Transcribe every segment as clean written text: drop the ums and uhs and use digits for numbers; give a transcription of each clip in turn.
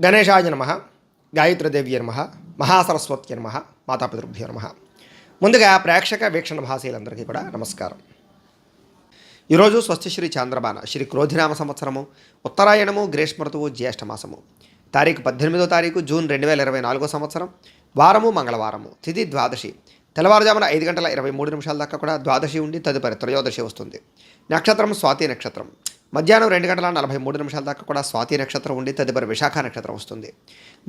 గణేశాయ నమ, గాయత్రీదేవ్య నమ, మహాసరస్వత్య నమ, మాతాపితృభ్యో నమ. ముందుగా ప్రేక్షక వీక్షణ భాషలందరికీ కూడా నమస్కారం. ఈరోజు స్వస్తి శ్రీ చాంద్రబాణ శ్రీ క్రోధినామ సంవత్సరము ఉత్తరాయణము గ్రీష్మ ఋతువు జ్యేష్ఠమాసము తారీఖు 18 జూన్ 2024 సంవత్సరం. వారము మంగళవారము, తిథి ద్వాదశి. తెల్లవారుజామున 5:23 దాకా కూడా ద్వాదశి ఉండి తదుపరి త్రయోదశి వస్తుంది. నక్షత్రం స్వాతి నక్షత్రం. మధ్యాహ్నం 2:43 దాకా కూడా స్వాతి నక్షత్రం ఉండి తదుపరి విశాఖ నక్షత్రం వస్తుంది.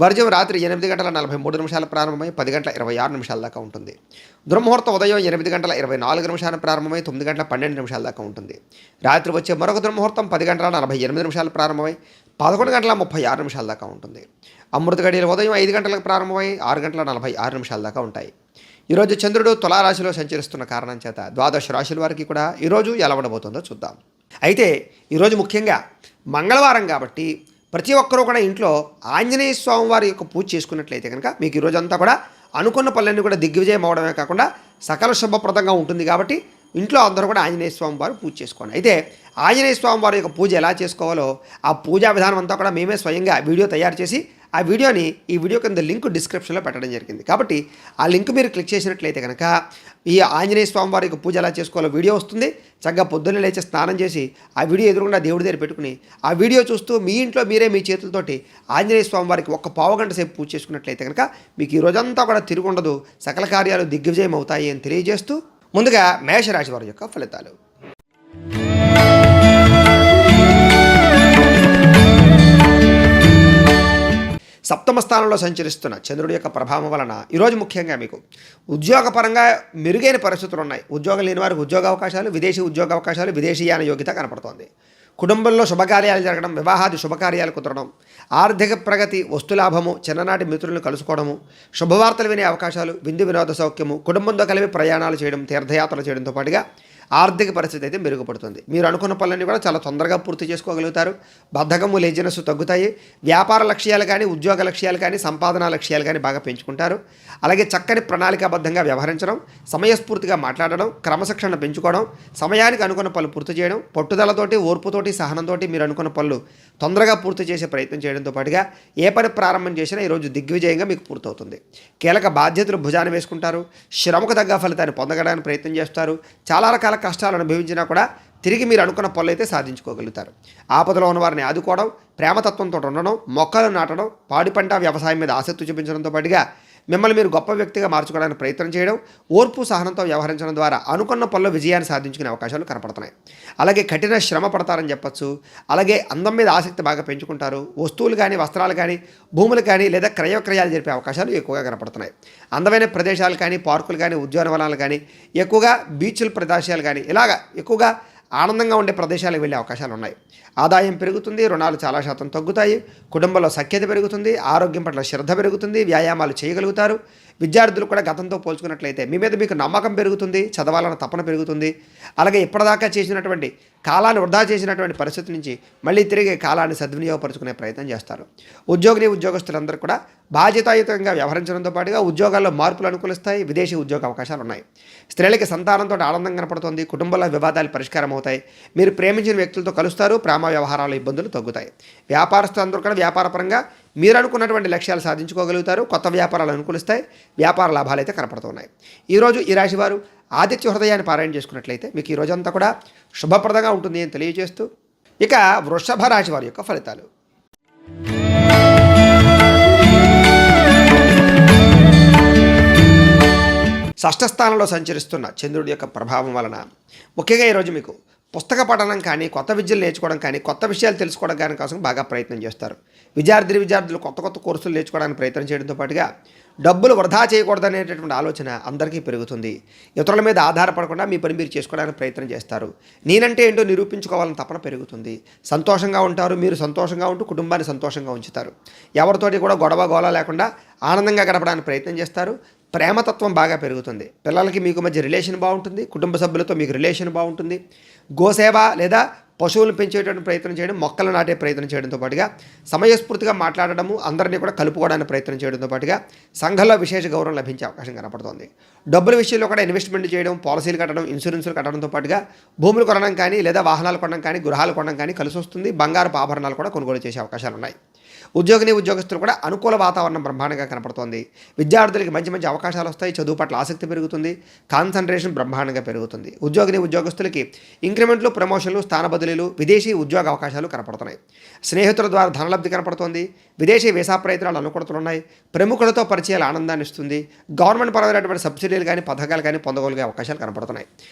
వర్జం రాత్రి 8:43 ప్రారంభమై 10:26 దాకా ఉంటుంది. దుర్ముహూర్తం ఉదయం 8:24 ప్రారంభమై 9:12 దాకా ఉంటుంది. రాత్రి వచ్చే మరొక దుర్ముహూర్తం 10:48 ప్రారంభమై 11:36 దాకా ఉంటుంది. అమృత గడియలు ఉదయం 5 గంటలకు ప్రారంభమై 6:46 దాకా ఉంటాయి. ఈరోజు చంద్రుడు తులారాశిలో సంచరిస్తున్న కారణం చేత ద్వాదశ రాశుల వారికి కూడా ఈరోజు ఎలా ఉండబోతుందో చూద్దాం. అయితే ఈరోజు ముఖ్యంగా మంగళవారం కాబట్టి ప్రతి ఒక్కరూ కూడా ఇంట్లో ఆంజనేయ స్వామి వారి యొక్క పూజ చేసుకున్నట్లయితే కనుక మీకు ఈరోజంతా కూడా అనుకున్న పనులన్నీ కూడా దిగ్విజయం అవడమే కాకుండా సకల శుభప్రదంగా ఉంటుంది. కాబట్టి ఇంట్లో అందరూ కూడా ఆంజనేయ స్వామి వారు పూజ చేసుకోండి. అయితే ఆంజనేయ స్వామి వారి యొక్క పూజ ఎలా చేసుకోవాలో ఆ పూజా విధానం అంతా కూడా మేమే స్వయంగా వీడియో తయారు చేసి ఆ వీడియోని ఈ వీడియో కింద లింక్ డిస్క్రిప్షన్లో పెట్టడం జరిగింది. కాబట్టి ఆ లింక్ మీరు క్లిక్ చేసినట్లయితే కనుక ఈ ఆంజనేయ స్వామి వారి యొక్క పూజ ఎలా చేసుకోవాలో వీడియో వస్తుంది. చక్కగా పొద్దున్నే లేచి స్నానం చేసి ఆ వీడియో ఎదురుకుండా దేవుడి దగ్గర పెట్టుకుని ఆ వీడియో చూస్తూ మీ ఇంట్లో మీరే మీ చేతులతోటి ఆంజనేయ స్వామి వారికి ఒక పావుగంట సేపు పూజ చేసుకున్నట్లయితే కనుక మీకు ఈ రోజంతా కూడా తిరుగుండదు, సకల కార్యాలు దిగ్విజయం అవుతాయి అని తెలియజేస్తూ ముందుగా మేషరాశి వారి యొక్క ఫలితాలు. సప్తమ స్థానంలో సంచరిస్తున్న చంద్రుడి యొక్క ప్రభావం వలన ఈరోజు ముఖ్యంగా మీకు ఉద్యోగపరంగా మెరుగైన పరిస్థితులు ఉన్నాయి. ఉద్యోగం లేని వారికి ఉద్యోగ అవకాశాలు, విదేశీ ఉద్యోగ అవకాశాలు, విదేశీయాన యోగ్యత కనపడుతోంది. కుటుంబంలో శుభకార్యాలు జరగడం, వివాహాది శుభకార్యాలు కుదరడం, ఆర్థిక ప్రగతి, వస్తులాభము, చిన్ననాటి మిత్రులను కలుసుకోవడము, శుభవార్తలు వినే అవకాశాలు, విందు వినోద సౌఖ్యము, కుటుంబంతో కలిపి ప్రయాణాలు చేయడం, తీర్థయాత్రలు చేయడంతో పాటుగా ఆర్థిక పరిస్థితి అయితే మెరుగుపడుతుంది. మీరు అనుకున్న పనులన్నీ కూడా చాలా తొందరగా పూర్తి చేసుకోగలుగుతారు. బద్ధకము, లేజినెస్ తగ్గుతాయి. వ్యాపార లక్ష్యాలు కానీ, ఉద్యోగ లక్ష్యాలు కానీ, సంపాదన లక్ష్యాలు కానీ బాగా పెంచుకుంటారు. అలాగే చక్కని ప్రణాళికాబద్ధంగా వ్యవహరించడం, సమయస్ఫూర్తిగా మాట్లాడడం, క్రమశిక్షణ పెంచుకోవడం, సమయానికి అనుకున్న పనులు పూర్తి చేయడం, పట్టుదలతోటి, ఓర్పుతోటి, సహనంతోటి మీరు అనుకున్న పనులు తొందరగా పూర్తి చేసే ప్రయత్నం చేయడంతో పాటుగా ఏ పని ప్రారంభం చేసినా ఈరోజు దిగ్విజయంగా మీకు పూర్తవుతుంది. కీలక బాధ్యతలు భుజాన వేసుకుంటారు. శ్రమకు తగ్గ ఫలితాన్ని పొందడానికి ప్రయత్నం చేస్తారు. చాలా రకాల కష్టాలు అనుభవించినా కూడా తిరిగి మీరు అనుకున్న పనులు అయితే సాధించుకోగలుగుతారు. ఆపదలో ఉన్న వారిని ఆదుకోవడం, ప్రేమతత్వంతో ఉండడం, మొక్కలు నాటడం, పాడి పంట వ్యవసాయం మీద ఆసక్తి చూపించడంతో పాటుగా మిమ్మల్ని మీరు గొప్ప వ్యక్తిగా మార్చుకోవడానికి ప్రయత్నం చేయడం, ఓర్పు సహనంతో వ్యవహరించడం ద్వారా అనుకున్న పనుల్లో విజయాన్ని సాధించుకునే అవకాశాలు కనపడుతున్నాయి. అలాగే కఠిన శ్రమ పడతారని చెప్పచ్చు. అలాగే అందం మీద ఆసక్తి బాగా పెంచుకుంటారు. వస్తువులు కానీ, వస్త్రాలు కానీ, భూములు కానీ లేదా క్రయవిక్రయాలు జరిపే అవకాశాలు ఎక్కువగా కనపడుతున్నాయి. అందమైన ప్రదేశాలు కానీ, పార్కులు కానీ, ఉద్యానవనాలు కానీ, ఎక్కువగా బీచ్ల ప్రదేశాలు కానీ ఇలాగా ఎక్కువగా ఆనందంగా ఉండే ప్రదేశాలకు వెళ్ళే అవకాశాలు ఉన్నాయి. ఆదాయం పెరుగుతుంది, రుణాలు చాలా శాతం తగ్గుతాయి, కుటుంబంలో సఖ్యత పెరుగుతుంది, ఆరోగ్యం పట్ల శ్రద్ధ పెరుగుతుంది, వ్యాయామాలు చేయగలుగుతారు. విద్యార్థులు కూడా గతంతో పోల్చుకున్నట్లయితే మీ మీద మీకు నమ్మకం పెరుగుతుంది, చదవాలన్న తపన పెరుగుతుంది. అలాగే ఇప్పటిదాకా చేసినటువంటి కాలాన్ని వృధా చేసినటువంటి పరిస్థితి నుంచి మళ్ళీ తిరిగి కాలాన్ని సద్వినియోగపరుచుకునే ప్రయత్నం చేస్తారు. ఉద్యోగస్తులందరూ కూడా బాధ్యతాయుతంగా వ్యవహరించడంతో పాటుగా ఉద్యోగాల్లో మార్పులు అనుకూలిస్తాయి. విదేశీ ఉద్యోగ అవకాశాలు ఉన్నాయి. స్త్రీలకి సంతానంతో ఆనందం కనపడుతుంది. కుటుంబంలో వివాదాలు పరిష్కారం అవుతాయి. మీరు ప్రేమించిన వ్యక్తులతో కలుస్తారు. ప్రేమ వ్యవహారాల ఇబ్బందులు తగ్గుతాయి. వ్యాపారస్తులందరూ కూడా వ్యాపారపరంగా మీరు అనుకున్నటువంటి లక్ష్యాలు సాధించుకోగలుగుతారు. కొత్త వ్యాపారాలు అనుకూలిస్తాయి. వ్యాపార లాభాలు అయితే కనపడుతున్నాయి. ఈరోజు ఈ రాశి వారు ఆదిత్య హృదయాన్ని పారాయణ చేసుకున్నట్లయితే మీకు ఈ రోజంతా కూడా శుభప్రదంగా ఉంటుంది అని తెలియజేస్తూ ఇక వృషభ రాశి వారి యొక్క ఫలితాలు. షష్ఠ స్థానంలో సంచరిస్తున్న చంద్రుడి యొక్క ప్రభావం వలన ముఖ్యంగా ఈరోజు మీకు పుస్తక పఠనం కానీ, కొత్త విద్యలు నేర్చుకోవడం కానీ, కొత్త విషయాలు తెలుసుకోవడం కానీ కోసం బాగా ప్రయత్నం చేస్తారు. విద్యార్థులు కొత్త కోర్సులు నేర్చుకోవడానికి ప్రయత్నం చేయడంతో పాటుగా డబ్బులు వృధా చేయకూడదనేటటువంటి ఆలోచన అందరికీ పెరుగుతుంది. ఇతరుల మీద ఆధారపడకుండా మీ పని మీరు చేసుకోవడానికి ప్రయత్నం చేస్తారు. నేనంటే ఏంటో నిరూపించుకోవాలని తపన పెరుగుతుంది. సంతోషంగా ఉంటారు. మీరు సంతోషంగా ఉంటూ కుటుంబాన్ని సంతోషంగా ఉంచుతారు. ఎవరితోటి కూడా గొడవ గోల లేకుండా ఆనందంగా గడపడానికి ప్రయత్నం చేస్తారు. ప్రేమతత్వం బాగా పెరుగుతుంది. పిల్లలకి మీకు మధ్య రిలేషన్ బాగుంటుంది. కుటుంబ సభ్యులతో మీకు రిలేషన్ బాగుంటుంది. గోసేవ లేదా పశువులను పెంచేటువంటి ప్రయత్నం చేయడం, మొక్కలు నాటే ప్రయత్నం చేయడంతో పాటుగా సమయస్ఫూర్తిగా మాట్లాడడము, అందరినీ కూడా కలుపుకోవడానికి ప్రయత్నం చేయడంతో పాటుగా సంఘంలో విశేష గౌరవం లభించే అవకాశం కనపడుతోంది. డబ్బుల విషయంలో కూడా ఇన్వెస్ట్మెంట్ చేయడం, పాలసీలు కట్టడం, ఇన్సూరెన్సులు కట్టడంతో పాటుగా భూములు కొనడం కానీ లేదా వాహనాలు కొనడం కానీ, గృహాలు కొనడం కానీ కలిసి వస్తుంది. బంగారపు ఆభరణాలు కూడా కొనుగోలు చేసే అవకాశాలు ఉన్నాయి. ఉద్యోగస్తులు కూడా అనుకూల వాతావరణం బ్రహ్మాండంగా కనపడుతోంది. విద్యార్థులకి మంచి మంచి అవకాశాలు వస్తాయి. చదువు పట్ల ఆసక్తి పెరుగుతుంది. కాన్సన్ట్రేషన్ బ్రహ్మాండంగా పెరుగుతుంది. ఉద్యోగస్తులకి ఇంక్రిమెంట్లు, ప్రమోషన్లు, స్థాన బదిలీలు, విదేశీ ఉద్యోగ అవకాశాలు కనపడుతున్నాయి. స్నేహితుల ద్వారా ధనలబ్ధి కనపడుతోంది. విదేశీ వీసా ప్రయత్నాలు అనుకూలతలున్నాయి. ప్రముఖులతో పరిచయాలు ఆనందాన్ని ఇస్తుంది. గవర్నమెంట్ పరమైనటువంటి సబ్సిడీలు కానీ పథకాలు కానీ పొందగలిగే అవకాశాలు కనపడుతున్నాయి.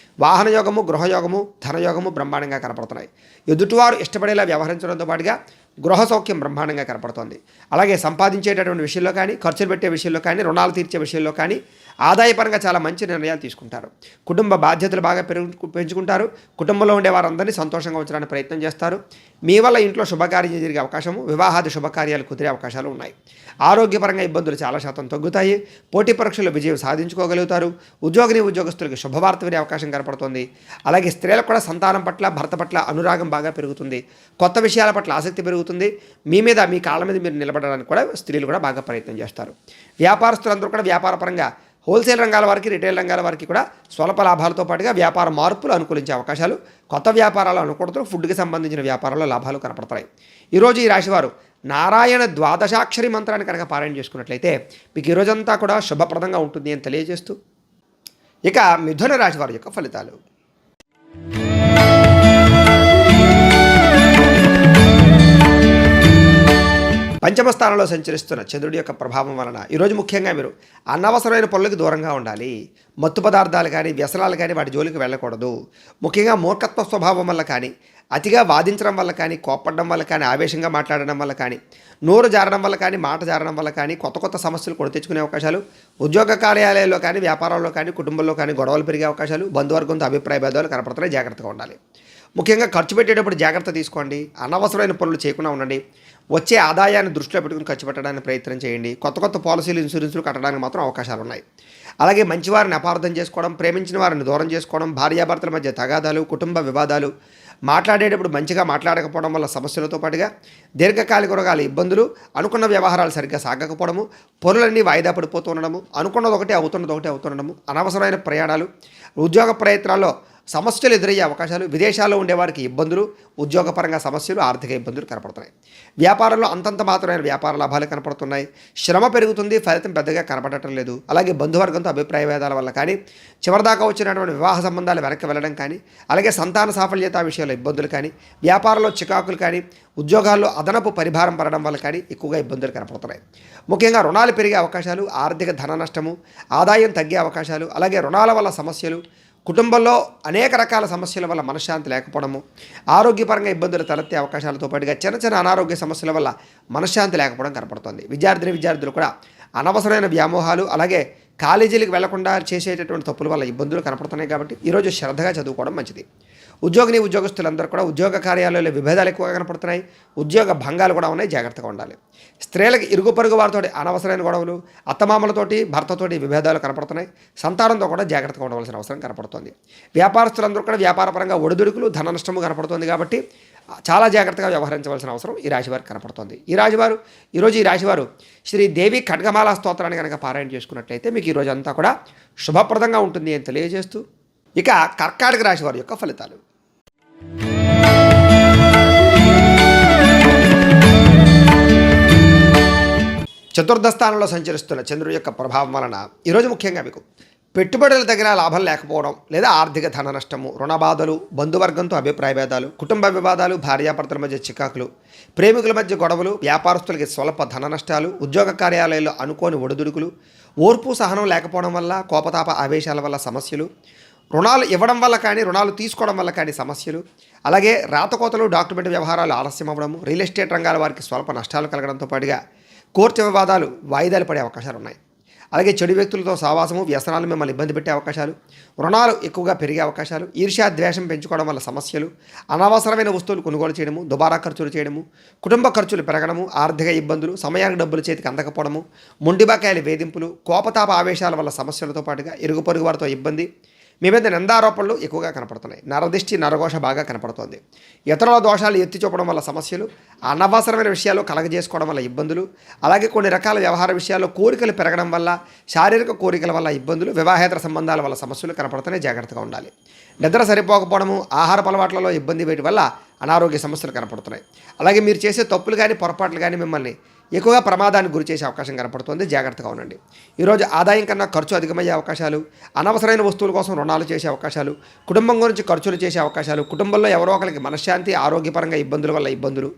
వాహన యోగము, గృహయోగము, ధనయోగము బ్రహ్మాండంగా కనపడుతున్నాయి. ఎదుటివారు ఇష్టపడేలా వ్యవహరించడంతో పాటుగా గృహ సౌఖ్యం బ్రహ్మాండంగా కనపడుతోంది. అలాగే సంపాదించేటటువంటి విషయంలో కానీ, ఖర్చులు పెట్టే విషయంలో కానీ, రుణాలు తీర్చే విషయంలో కానీ ఆదాయపరంగా చాలా మంచి నిర్ణయాలు తీసుకుంటారు. కుటుంబ బాధ్యతలు బాగా పెంచుకుంటారు. కుటుంబంలో ఉండే వారందరినీ సంతోషంగా ఉంచడానికి ప్రయత్నం చేస్తారు. మీ వల్ల ఇంట్లో శుభకార్యం జరిగే అవకాశము, వివాహాది శుభకార్యాలు కుదిరే అవకాశాలు ఉన్నాయి. ఆరోగ్యపరంగా ఇబ్బందులు చాలా శాతం తగ్గుతాయి. పోటీ పరీక్షల్లో విజయం సాధించుకోగలుగుతారు. ఉద్యోగస్తులకు శుభవార్త వినే అవకాశం కనపడుతుంది. అలాగే స్త్రీలకు కూడా సంతానం పట్ల, భర్త పట్ల అనురాగం బాగా పెరుగుతుంది. కొత్త విషయాల పట్ల ఆసక్తి పెరుగుతుంది. మీ కాళ్ళ మీద మీరు నిలబడడానికి కూడా స్త్రీలు కూడా బాగా ప్రయత్నం చేస్తారు. వ్యాపారస్తులందరూ కూడా వ్యాపారపరంగా హోల్సేల్ రంగాల వారికి, రిటైల్ రంగాల వారికి కూడా స్వల్ప లాభాలతో పాటుగా వ్యాపార మార్పులు అనుకూలించే అవకాశాలు, కొత్త వ్యాపారాలు అనుకూలతలు, ఫుడ్కి సంబంధించిన వ్యాపారాల్లో లాభాలు కనపడతాయి. ఈరోజు ఈ రాశివారు నారాయణ ద్వాదశాక్షరి మంత్రాన్ని కనుక పారాయణ చేసుకున్నట్లయితే మీకు ఈరోజంతా కూడా శుభప్రదంగా ఉంటుంది అని తెలియజేస్తూ, ఇక మిథున రాశి వారి యొక్క ఫలితాలు. పంచమ స్థానంలో సంచరిస్తున్న చంద్రుడి యొక్క ప్రభావం వలన ఈరోజు ముఖ్యంగా మీరు అనవసరమైన పనులకు దూరంగా ఉండాలి. మత్తు పదార్థాలు కానీ, వ్యసనాలు కానీ వాటి జోలికి వెళ్ళకూడదు. ముఖ్యంగా మూర్ఖత్వ స్వభావం వల్ల కానీ, అతిగా వాదించడం వల్ల కానీ, కోప్పడడం వల్ల కానీ, ఆవేశంగా మాట్లాడడం వల్ల కానీ, నోరు జారడం వల్ల కానీ, మాట జారడం వల్ల కానీ కొత్త సమస్యలు కొని తెచ్చుకునే అవకాశాలు, ఉద్యోగ కార్యాలయాల్లో కానీ, వ్యాపారాల్లో కానీ, కుటుంబంలో కానీ గొడవలు పెరిగే అవకాశాలు, బంధువర్గంతో అభిప్రాయ భేదాలు కనపడుతున్నాయి. జాగ్రత్తగా ఉండాలి. ముఖ్యంగా ఖర్చు పెట్టేటప్పుడు జాగ్రత్త తీసుకోండి. అనవసరమైన పనులు చేయకుండా ఉండండి. వచ్చే ఆదాయాన్ని దృష్టిలో పెట్టుకుని ఖర్చు పెట్టడానికి ప్రయత్నం చేయండి. కొత్త పాలసీలు, ఇన్సూరెన్సులు కట్టడానికి మాత్రం అవకాశాలు ఉన్నాయి. అలాగే మంచి వారిని అపార్థం చేసుకోవడం, ప్రేమించిన వారిని దూరం చేసుకోవడం, భార్యాభర్తల మధ్య తగాదాలు, కుటుంబ వివాదాలు, మాట్లాడేటప్పుడు మంచిగా మాట్లాడకపోవడం వల్ల సమస్యలతో పాటుగా దీర్ఘకాలిక రోగాల ఇబ్బందులు, అనుకున్న వ్యవహారాలు సరిగ్గా సాగకపోవడము, పనులన్నీ వాయిదా పడిపోతూ ఉండడము, అనుకున్నది ఒకటి అవుతుండడము, అనవసరమైన ప్రయాణాలు, ఉద్యోగ ప్రయత్నాల్లో సమస్యలు ఎదురయ్యే అవకాశాలు, విదేశాల్లో ఉండేవారికి ఇబ్బందులు, ఉద్యోగపరంగా సమస్యలు, ఆర్థిక ఇబ్బందులు కనపడుతున్నాయి. వ్యాపారంలో అంతంత మాత్రమైన వ్యాపార లాభాలు కనపడుతున్నాయి. శ్రమ పెరుగుతుంది, ఫలితం పెద్దగా కనపడటం లేదు. అలాగే బంధువర్గంతో అభిప్రాయ భేదాల వల్ల కానీ, చివరిదాకా వచ్చినటువంటి వివాహ సంబంధాలు వెనక్కి వెళ్ళడం కానీ, అలాగే సంతాన సాఫల్యత విషయంలో ఇబ్బందులు కానీ, వ్యాపారంలో చికాకులు కానీ, ఉద్యోగాల్లో అదనపు పరిభారం పడడం వల్ల కానీ ఎక్కువగా ఇబ్బందులు కనపడుతున్నాయి. ముఖ్యంగా రుణాలు పెరిగే అవకాశాలు, ఆర్థిక ధన నష్టము, ఆదాయం తగ్గే అవకాశాలు, అలాగే రుణాల వల్ల సమస్యలు, కుటుంబంలో అనేక రకాల సమస్యల వల్ల మనశ్శాంతి లేకపోవడము, ఆరోగ్యపరంగా ఇబ్బందులు తలెత్తే అవకాశాలతో పాటుగా చిన్న అనారోగ్య సమస్యల వల్ల మనశ్శాంతి లేకపోవడం కనపడుతుంది. విద్యార్థులు కూడా అనవసరమైన వ్యామోహాలు, అలాగే కాలేజీలకు వెళ్లకుండా చేసేటటువంటి తప్పుల వల్ల ఇబ్బందులు కనపడుతున్నాయి. కాబట్టి ఈరోజు శ్రద్ధగా చదువుకోవడం మంచిది. ఉద్యోగస్తులందరూ కూడా ఉద్యోగ కార్యాలయాల్లో విభేదాలు ఎక్కువగా కనపడుతున్నాయి. ఉద్యోగ భంగాలు కూడా ఉన్నాయి. జాగ్రత్తగా ఉండాలి. స్త్రీలకు ఇరుగు పొరుగు వారితో అనవసరమైన గొడవలు, అత్తమామలతోటి, భర్తతోటి విభేదాలు కనపడుతున్నాయి. సంతానంతో కూడా జాగ్రత్తగా ఉండవలసిన అవసరం కనపడుతుంది. వ్యాపారస్తులందరూ కూడా వ్యాపారపరంగా ఒడిదుడుకులు, ధన నష్టము కనపడుతుంది. కాబట్టి చాలా జాగ్రత్తగా వ్యవహరించవలసిన అవసరం ఈ రాశివారికి కనపడుతుంది. ఈరోజు ఈ రాశివారు శ్రీ దేవి ఖడ్గమాల స్తోత్రాన్ని కనుక పారాయణ చేసుకున్నట్లయితే మీకు ఈరోజు అంతా కూడా శుభప్రదంగా ఉంటుంది అని తెలియజేస్తూ, ఇక కర్కాటక రాశి వారి యొక్క ఫలితాలు. చతుర్థ స్థానంలో సంచరిస్తున్న చంద్రుడి యొక్క ప్రభావం వలన ఈరోజు ముఖ్యంగా మీకు పెట్టుబడుల తగిన లాభం లేకపోవడం, లేదా ఆర్థిక ధన నష్టము, రుణబాధలు, బంధువర్గంతో అభిప్రాయ భేదాలు, కుటుంబ వివాదాలు, భార్యాభర్తల మధ్య చికాకులు, ప్రేమికుల మధ్య గొడవలు, వ్యాపారస్తులకి స్వల్ప ధన నష్టాలు, ఉద్యోగ కార్యాలయాల్లో అనుకోని ఒడిదుడుకులు, ఓర్పు సహనం లేకపోవడం వల్ల, కోపతాప ఆవేశాల వల్ల సమస్యలు, రుణాలు ఇవ్వడం వల్ల కానీ, రుణాలు తీసుకోవడం వల్ల కానీ సమస్యలు, అలాగే రాతకోతలు, డాక్యుమెంట్ వ్యవహారాలు ఆలస్యం అవ్వడము, రియల్ ఎస్టేట్ రంగాల వారికి స్వల్ప నష్టాలు కలగడంతో పాటుగా కోర్టు వివాదాలు వాయిదాలు పడే అవకాశాలు ఉన్నాయి. అలాగే చెడు వ్యక్తులతో సహవాసము, వ్యసనాలు మిమ్మల్ని ఇబ్బంది పెట్టే అవకాశాలు, రుణాలు ఎక్కువగా పెరిగే అవకాశాలు, ఈర్ష్యా ద్వేషం పెంచుకోవడం వల్ల సమస్యలు, అనవసరమైన వస్తువులు కొనుగోలు చేయడము, దుబారా ఖర్చులు చేయడము, కుటుంబ ఖర్చులు పెరగడము, ఆర్థిక ఇబ్బందులు, సమయానికి డబ్బులు చేతికి అందకపోవడము, మొండిబకాయల వేధింపులు, కోపతాప ఆవేశాల వల్ల సమస్యలతో పాటుగా ఇరుగు పొరుగు వారితో ఇబ్బంది, మీ మీద నిందారోపణలు ఎక్కువగా కనపడుతున్నాయి. నరదిష్టి నరఘోష బాగా కనపడుతోంది. ఇతరుల దోషాలు ఎత్తి చూపడం వల్ల సమస్యలు, అనవసరమైన విషయాలు కలగజేసుకోవడం వల్ల ఇబ్బందులు, అలాగే కొన్ని రకాల వ్యవహార విషయాల్లో కోరికలు పెరగడం వల్ల, శారీరక కోరికల వల్ల ఇబ్బందులు, వివాహేతర సంబంధాల వల్ల సమస్యలు కనపడుతున్నాయి. జాగ్రత్తగా ఉండాలి. నిద్ర సరిపోకపోవడము, ఆహారపు అలవాట్లలో ఇబ్బంది వీటి వల్ల అనారోగ్య సమస్యలు కనపడుతున్నాయి. అలాగే మీరు చేసే తప్పులు కానీ పొరపాట్లు కానీ మిమ్మల్ని ఎక్కువగా ప్రమాదానికి గురి చేసే అవకాశం కనపడుతుంది. జాగ్రత్తగా ఉండండి. ఈరోజు ఆదాయం కన్నా ఖర్చు అధికమయ్యే అవకాశాలు, అనవసరమైన వస్తువుల కోసం రుణాలు చేసే అవకాశాలు, కుటుంబం గురించి ఖర్చులు చేసే అవకాశాలు, కుటుంబంలో ఎవరో ఒకరికి మనశ్శాంతి, ఆరోగ్యపరంగా ఇబ్బందుల వల్ల ఇబ్బందులు,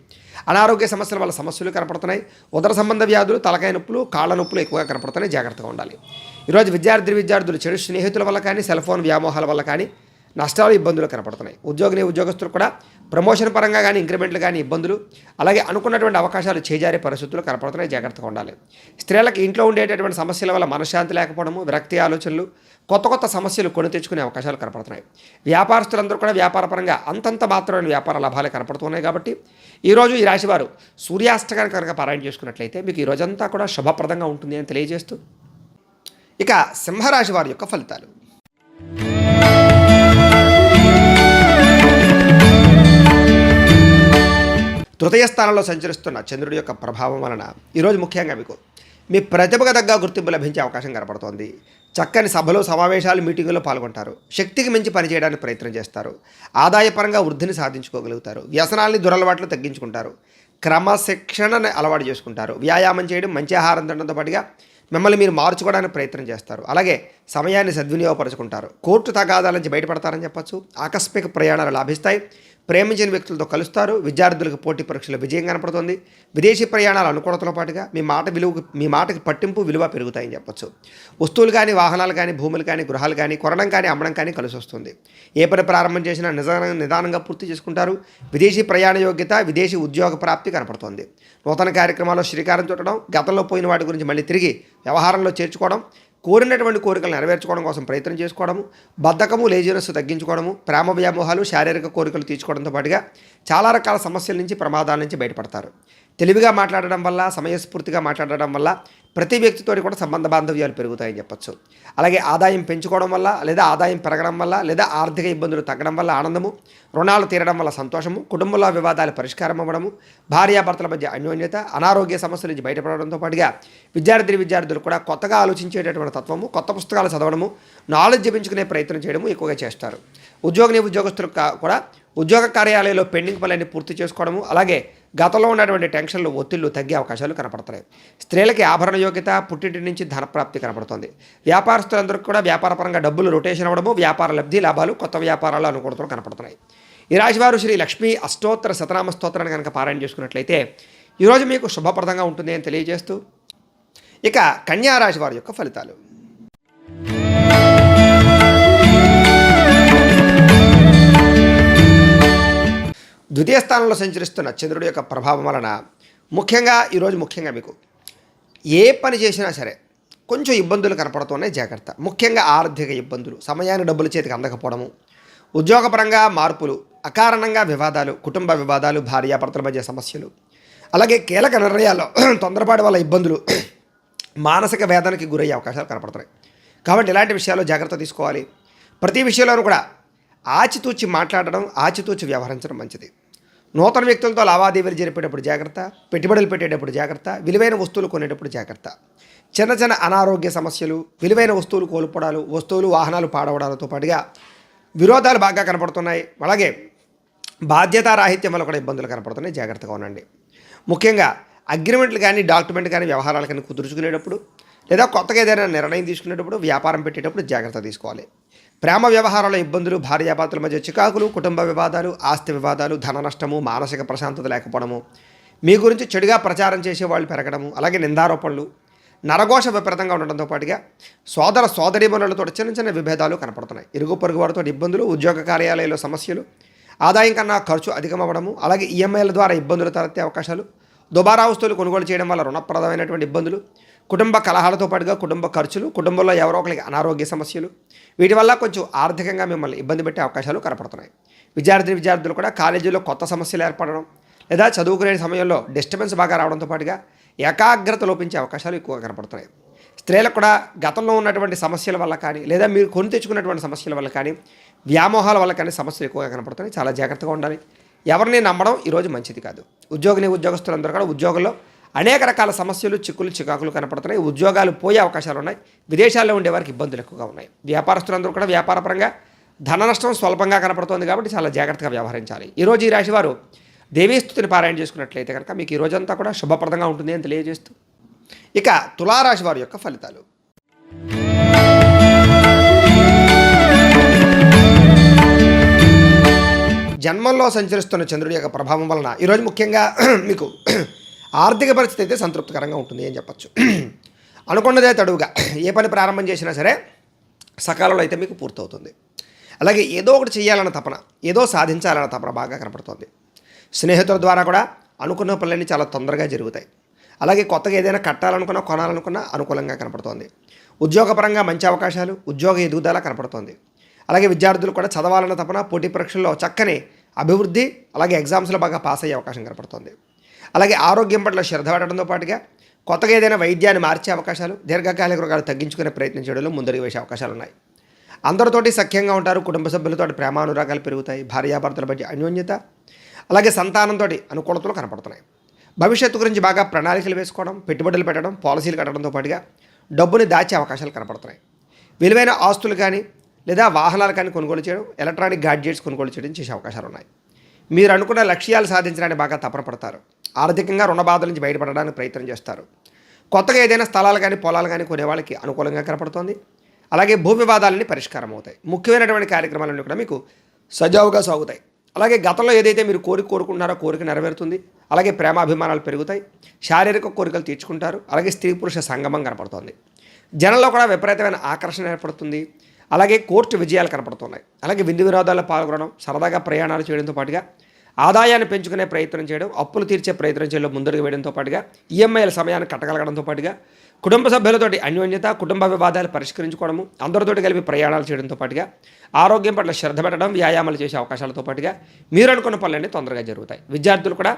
అనారోగ్య సమస్యల వల్ల సమస్యలు కనపడుతున్నాయి. ఉదర సంబంధ వ్యాధులు, తలకాయ నొప్పులు, కాళ్ళ నొప్పులు ఎక్కువగా కనపడుతున్నాయి. జాగ్రత్తగా ఉండాలి. ఈరోజు విద్యార్థులు చెడు స్నేహితుల వల్ల కానీ, సెల్ ఫోన్ వ్యామోహాల వల్ల కానీ నష్టాలు, ఇబ్బందులు కనపడుతున్నాయి. ఉద్యోగస్తులు కూడా ప్రమోషన్ పరంగా కానీ, ఇంక్రిమెంట్లు కానీ ఇబ్బందులు, అలాగే అనుకున్నటువంటి అవకాశాలు చేజారే పరిస్థితులు కనపడుతున్నాయి. జాగ్రత్తగా ఉండాలి. స్త్రీలకు ఇంట్లో ఉండేటటువంటి సమస్యల వల్ల మనశ్శాంతి లేకపోవడము, విరక్తి ఆలోచనలు, కొత్త సమస్యలు కొని తెచ్చుకునే అవకాశాలు కనపడుతున్నాయి. వ్యాపారస్తులందరూ కూడా వ్యాపారపరంగా అంతంత మాత్రమైన వ్యాపార లాభాలే కనపడుతున్నాయి. కాబట్టి ఈరోజు ఈ రాశివారు సూర్యాష్టకాన్ని కనుక పారాయణ చేసుకున్నట్లయితే మీకు ఈ రోజంతా కూడా శుభప్రదంగా ఉంటుంది అని తెలియజేస్తూ, ఇక సింహరాశి వారి యొక్క ఫలితాలు. తృతీయ స్థానంలో సంచరిస్తున్న చంద్రుడి యొక్క ప్రభావం వలన ఈరోజు ముఖ్యంగా మీకు మీ ప్రతిభకు తగ్గ గుర్తింపు లభించే అవకాశం కనపడుతోంది. చక్కని సభలు, సమావేశాలు, మీటింగుల్లో పాల్గొంటారు. శక్తికి మించి పనిచేయడానికి ప్రయత్నం చేస్తారు. ఆదాయపరంగా వృద్ధిని సాధించుకోగలుగుతారు. వ్యసనాల్ని, దురలవాట్లు తగ్గించుకుంటారు. క్రమశిక్షణను అలవాటు చేసుకుంటారు. వ్యాయామం చేయడం, మంచి ఆహారం తినడంతో పాటుగా మిమ్మల్ని మీరు మార్చుకోవడానికి ప్రయత్నం చేస్తారు. అలాగే సమయాన్ని సద్వినియోగపరుచుకుంటారు. కోర్టు తగాదాల నుంచి బయటపడతారని చెప్పచ్చు. ఆకస్మిక ప్రయాణాలు లాభిస్తాయి. ప్రేమించిన వ్యక్తులతో కలుస్తారు. విద్యార్థులకు పోటీ పరీక్షలో విజయం కనపడుతుంది. విదేశీ ప్రయాణాల అనుకూలతతో పాటుగా మీ మాటకి పట్టింపు, విలువ పెరుగుతాయని చెప్పచ్చు. వస్తువులు కానీ, వాహనాలు కానీ, భూములు కానీ, గృహాలు కానీ కొనడం కానీ, అమ్మడం కానీ కలిసి వస్తుంది. ఏ పని ప్రారంభం చేసినా నిదానంగా పూర్తి చేసుకుంటారు. విదేశీ ప్రయాణ యోగ్యత, విదేశీ ఉద్యోగ ప్రాప్తి కనపడుతోంది. నూతన కార్యక్రమాల్లో శ్రీకారం చుట్టడం, గతంలో పోయిన వాటి గురించి మళ్ళీ తిరిగి వ్యవహారంలో చేర్చుకోవడం, కోరినటువంటి కోరికలు నెరవేర్చుకోవడం కోసం ప్రయత్నం చేసుకోవడము, బద్ధకము, లేజినెస్ తగ్గించుకోవడము, ప్రేమ వ్యామోహాలు, శారీరక కోరికలు తీర్చుకోవడంతో పాటుగా చాలా రకాల సమస్యల నుంచి, ప్రమాదాల నుంచి బయటపడతారు. తెలివిగా మాట్లాడడం వల్ల, సమయస్ఫూర్తిగా మాట్లాడడం వల్ల ప్రతి వ్యక్తితో కూడా సంబంధ బాంధవ్యాలు పెరుగుతాయని చెప్పచ్చు. అలాగే ఆదాయం పెంచుకోవడం వల్ల, లేదా ఆదాయం పెరగడం వల్ల, లేదా ఆర్థిక ఇబ్బందులు తగ్గడం వల్ల ఆనందము, రుణాలు తీరడం వల్ల సంతోషము, కుటుంబంలో వివాదాలు పరిష్కారం అవ్వడము, భార్యాభర్తల మధ్య అన్యోన్యత, అనారోగ్య సమస్యల నుంచి బయటపడడంతో పాటుగా విద్యార్థులు కూడా కొత్తగా ఆలోచించేటటువంటి తత్వము, కొత్త పుస్తకాలు చదవడము, నాలెడ్జ్ పెంచుకునే ప్రయత్నం చేయడము ఎక్కువగా చేస్తారు. ఉద్యోగస్తులకు కూడా ఉద్యోగ కార్యాలయంలో పెండింగ్ పనులన్నీ పూర్తి చేసుకోవడము, అలాగే గతంలో ఉన్నటువంటి టెన్షన్లు, ఒత్తిళ్లు తగ్గే అవకాశాలు కనపడుతున్నాయి. స్త్రీలకి ఆభరణ యోగ్యత, పుట్టింటి నుంచి ధనప్రాప్తి కనపడుతుంది. వ్యాపారస్తులందరికీ కూడా వ్యాపారపరంగా డబ్బులు రొటేషన్ అవ్వడము, వ్యాపార లబ్ధి, లాభాలు, కొత్త వ్యాపారాలు అనుకూలతలు కనపడుతున్నాయి. ఈ రాశివారు శ్రీ లక్ష్మీ అష్టోత్తర శతనామ స్తోత్రాన్ని కనుక పారాయణ చేసుకున్నట్లయితే ఈరోజు మీకు శుభప్రదంగా ఉంటుంది అని తెలియజేస్తూ, ఇక కన్యా రాశి వారి యొక్క ఫలితాలు. ద్వితీయ స్థానంలో సంచరిస్తున్న చంద్రుడి యొక్క ప్రభావం వలన ఈరోజు ముఖ్యంగా మీకు ఏ పని చేసినా సరే కొంచెం ఇబ్బందులు కనపడుతున్నాయి. జాగ్రత్త. ముఖ్యంగా ఆర్థిక ఇబ్బందులు, సమయానికి డబ్బులు చేతికి అందకపోవడము, ఉద్యోగపరంగా మార్పులు, అకారణంగా వివాదాలు, కుటుంబ వివాదాలు, భార్యాభర్తల మధ్య సమస్యలు, అలాగే కీలక నిర్ణయాల్లో తొందరపాటు వల్ల ఇబ్బందులు, మానసిక వేదనకి గురయ్యే అవకాశాలు కనపడుతున్నాయి. కాబట్టి ఇలాంటి విషయాల్లో జాగ్రత్త తీసుకోవాలి. ప్రతి విషయంలోనూ కూడా ఆచితూచి మాట్లాడడం, ఆచితూచి వ్యవహరించడం మంచిది. నూతన వ్యక్తులతో లావాదేవీలు జరిపేటప్పుడు జాగ్రత్త, పెట్టుబడులు పెట్టేటప్పుడు జాగ్రత్త, విలువైన వస్తువులు కొనేటప్పుడు జాగ్రత్త. చిన్న అనారోగ్య సమస్యలు, విలువైన వస్తువులు కోల్పోవడాలు, వస్తువులు, వాహనాలు పాడవడాలతో పాటుగా విరోధాలు బాగా కనపడుతున్నాయి. అలాగే బాధ్యతారాహిత్యం వల్ల కూడా ఇబ్బందులు కనపడుతున్నాయి. జాగ్రత్తగా ఉండండి. ముఖ్యంగా అగ్రిమెంట్లు కానీ, డాక్యుమెంట్ కానీ, వ్యవహారాలు కానీ కుదుర్చుకునేటప్పుడు, లేదా కొత్తగా ఏదైనా నిర్ణయం తీసుకునేటప్పుడు, వ్యాపారం పెట్టేటప్పుడు జాగ్రత్త తీసుకోవాలి. ప్రేమ వ్యవహారాల ఇబ్బందులు, భార్యాభర్తల మధ్య చికాకులు, కుటుంబ వివాదాలు, ఆస్తి వివాదాలు, ధన నష్టము, మానసిక ప్రశాంతత లేకపోవడము, మీ గురించి చెడుగా ప్రచారం చేసేవాళ్ళు పెరగడము, అలాగే నిందారోపణలు, నరఘోష విపరీతంగా ఉండడంతో పాటుగా సోదరీమణులతో చిన్న విభేదాలు కనపడుతున్నాయి. ఇరుగు పొరుగు వారితో ఇబ్బందులు, ఉద్యోగ కార్యాలయాల్లో సమస్యలు, ఆదాయం కన్నా ఖర్చు అధికమవ్వడము, అలాగే ఈఎంఐల ద్వారా ఇబ్బందులు తలెత్తే అవకాశాలు, దుబారా వస్తువులు కొనుగోలు చేయడం వల్ల రుణప్రదమైనటువంటి ఇబ్బందులు, కుటుంబ కలహాలతో పాటుగా కుటుంబ ఖర్చులు, కుటుంబంలో ఎవరో ఒకరికి అనారోగ్య సమస్యలు, వీటి వల్ల కొంచెం ఆర్థికంగా మిమ్మల్ని ఇబ్బంది పెట్టే అవకాశాలు కనపడుతున్నాయి. విద్యార్థులు కూడా కాలేజీలో కొత్త సమస్యలు ఏర్పడడం, లేదా చదువుకునే సమయంలో డిస్టర్బెన్స్ బాగా రావడంతో పాటుగా ఏకాగ్రత లోపించే అవకాశాలు ఎక్కువగా కనపడుతున్నాయి. స్త్రీలకు కూడా గతంలో ఉన్నటువంటి సమస్యల వల్ల కానీ లేదా మీరు కొని తెచ్చుకున్నటువంటి సమస్యల వల్ల కానీ వ్యామోహాల వల్ల కానీ సమస్యలు ఎక్కువగా కనపడుతున్నాయి. చాలా జాగ్రత్తగా ఉండాలి. ఎవరిని నమ్మడం ఈరోజు మంచిది కాదు. ఉద్యోగస్తులందరూ కూడా ఉద్యోగంలో అనేక రకాల సమస్యలు, చిక్కులు, చికాకులు కనపడుతున్నాయి. ఉద్యోగాలు పోయే అవకాశాలు ఉన్నాయి. విదేశాల్లో ఉండే వారికి ఇబ్బందులు ఎక్కువగా ఉన్నాయి. వ్యాపారస్తులందరూ కూడా వ్యాపారపరంగా ధన నష్టం స్వల్పంగా కనపడుతోంది కాబట్టి చాలా జాగ్రత్తగా వ్యవహరించాలి. ఈరోజు ఈ రాశి వారు దేవీస్తుతిని పారాయణ చేసుకున్నట్లయితే కనుక మీకు ఈ రోజంతా కూడా శుభప్రదంగా ఉంటుంది అని తెలియజేస్తూ ఇక తులారాశి వారి యొక్క ఫలితాలు. జన్మంలో సంచరిస్తున్న చంద్రుడి యొక్క ప్రభావం వలన ఈరోజు ముఖ్యంగా మీకు ఆర్థిక పరిస్థితి అయితే సంతృప్తికరంగా ఉంటుంది అని చెప్పచ్చు. అనుకున్నదే తడువుగా ఏ పని ప్రారంభం చేసినా సరే సకాలంలో అయితే మీకు పూర్తవుతుంది. అలాగే ఏదో ఒకటి చేయాలన్న తపన, ఏదో సాధించాలన్న తపన బాగా కనపడుతుంది. స్నేహితుల ద్వారా కూడా అనుకున్న పనులన్నీ చాలా తొందరగా జరుగుతాయి. అలాగే కొత్తగా ఏదైనా కట్టాలనుకున్నా, కొనాలనుకున్నా అనుకూలంగా కనపడుతోంది. ఉద్యోగపరంగా మంచి అవకాశాలు, ఉద్యోగ ఎదుగుదల కనపడుతోంది. అలాగే విద్యార్థులు కూడా చదవాలన్న తపన, పోటీ పరీక్షల్లో చక్కని అభివృద్ధి, అలాగే ఎగ్జామ్స్లో బాగా పాస్ అయ్యే అవకాశం కనపడుతుంది. అలాగే ఆరోగ్యం పట్ల శ్రద్ధ పెట్టడంతో పాటుగా కొత్తగా ఏదైనా వైద్యాన్ని మార్చే అవకాశాలు, దీర్ఘకాలిక రోగాలు తగ్గించుకునే ప్రయత్నం చేయడంలో ముందడుగు వేసే అవకాశాలు ఉన్నాయి. అందరితోటి సఖ్యంగా ఉంటారు. కుటుంబ సభ్యులతో ప్రేమానురాగాలు పెరుగుతాయి. భార్యాభర్తల మధ్య అన్యోన్యత, అలాగే సంతానంతో అనుకూలతలు కనపడుతున్నాయి. భవిష్యత్తు గురించి బాగా ప్రణాళికలు వేసుకోవడం, పెట్టుబడులు పెట్టడం, పాలసీలు కట్టడంతో పాటుగా డబ్బుని దాచే అవకాశాలు కనపడుతున్నాయి. విలువైన ఆస్తులు కానీ లేదా వాహనాలు కానీ కొనుగోలు చేయడం, ఎలక్ట్రానిక్ గాడ్జెట్స్ కొనుగోలు చేయడం చేసే అవకాశాలు ఉన్నాయి. మీరు అనుకున్న లక్ష్యాలు సాధించడానికి బాగా తపన పడతారు. ఆర్థికంగా రుణ బాధల నుంచి బయటపడడానికి ప్రయత్నం చేస్తారు. కొత్తగా ఏదైనా స్థలాలు కానీ పొలాలు కానీ కొనే వాళ్ళకి అనుకూలంగా కనపడుతోంది. అలాగే భూ వివాదాలన్నీ పరిష్కారం అవుతాయి. ముఖ్యమైనటువంటి కార్యక్రమాలన్నీ కూడా మీకు సజావుగా సాగుతాయి. అలాగే గతంలో ఏదైతే మీరు కోరుకుంటున్నారో కోరిక నెరవేరుతుంది. అలాగే ప్రేమాభిమానాలు పెరుగుతాయి. శారీరక కోరికలు తీర్చుకుంటారు. అలాగే స్త్రీ పురుష సంగమం కనపడుతోంది. జనంలో కూడా విపరీతమైన ఆకర్షణ ఏర్పడుతుంది. అలాగే కోర్టు విజయాలు కనపడుతున్నాయి. అలాగే విందు వినోదాల్లో పాల్గొనడం, సరదాగా ప్రయాణాలు చేయడంతో పాటుగా ఆదాయాన్ని పెంచుకునే ప్రయత్నం చేయడం, అప్పులు తీర్చే ప్రయత్నం చేయడం ముందడుగు వేయడంతో పాటుగా ఈఎంఐల సమయాన్ని కట్టగలగడంతో పాటుగా కుటుంబ సభ్యులతోటి అన్యోన్యత, కుటుంబ వివాదాలు పరిష్కరించుకోవడము, అందరితోటి కలిపి ప్రయాణాలు చేయడంతో పాటుగా ఆరోగ్యం పట్ల శ్రద్ధ పెట్టడం, వ్యాయామాలు చేసే అవకాశాలతో పాటుగా మీరు అనుకున్న పనులన్నీ తొందరగా జరుగుతాయి. విద్యార్థులు కూడా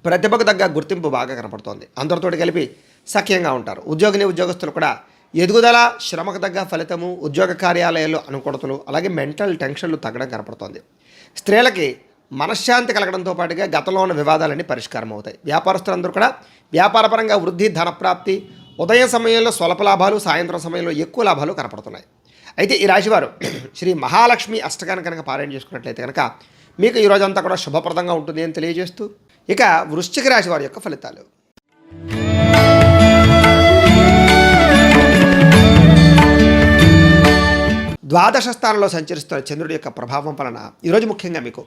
ప్రతిభకు తగ్గ గుర్తింపు బాగా కనపడుతోంది. అందరితోటి కలిపి సఖ్యంగా ఉంటారు. ఉద్యోగస్తులు కూడా ఎదుగుదల, శ్రమకు తగ్గ ఫలితము, ఉద్యోగ కార్యాలయాల్లో అనుకూలతలు, అలాగే మెంటల్ టెన్షన్లు తగ్గడం కనపడుతోంది. స్త్రీలకి మనశ్శాంతి కలగడంతో పాటుగా గతంలో ఉన్న వివాదాలన్నీ పరిష్కారం అవుతాయి. వ్యాపారస్తులందరూ కూడా వ్యాపారపరంగా వృద్ధి, ధనప్రాప్తి, ఉదయం సమయంలో స్వల్ప లాభాలు, సాయంత్రం సమయంలో ఎక్కువ లాభాలు కనపడుతున్నాయి. అయితే ఈ రాశివారు శ్రీ మహాలక్ష్మి అష్టకాన్ని కనుక పారాయణ చేసుకున్నట్లయితే కనుక మీకు ఈ రోజంతా కూడా శుభప్రదంగా ఉంటుంది అని తెలియజేస్తూ ఇక వృశ్చిక రాశి వారి యొక్క ఫలితాలు. ద్వాదశ స్థానంలో సంచరిస్తున్న చంద్రుడి యొక్క ప్రభావం వలన ఈరోజు ముఖ్యంగా మీకు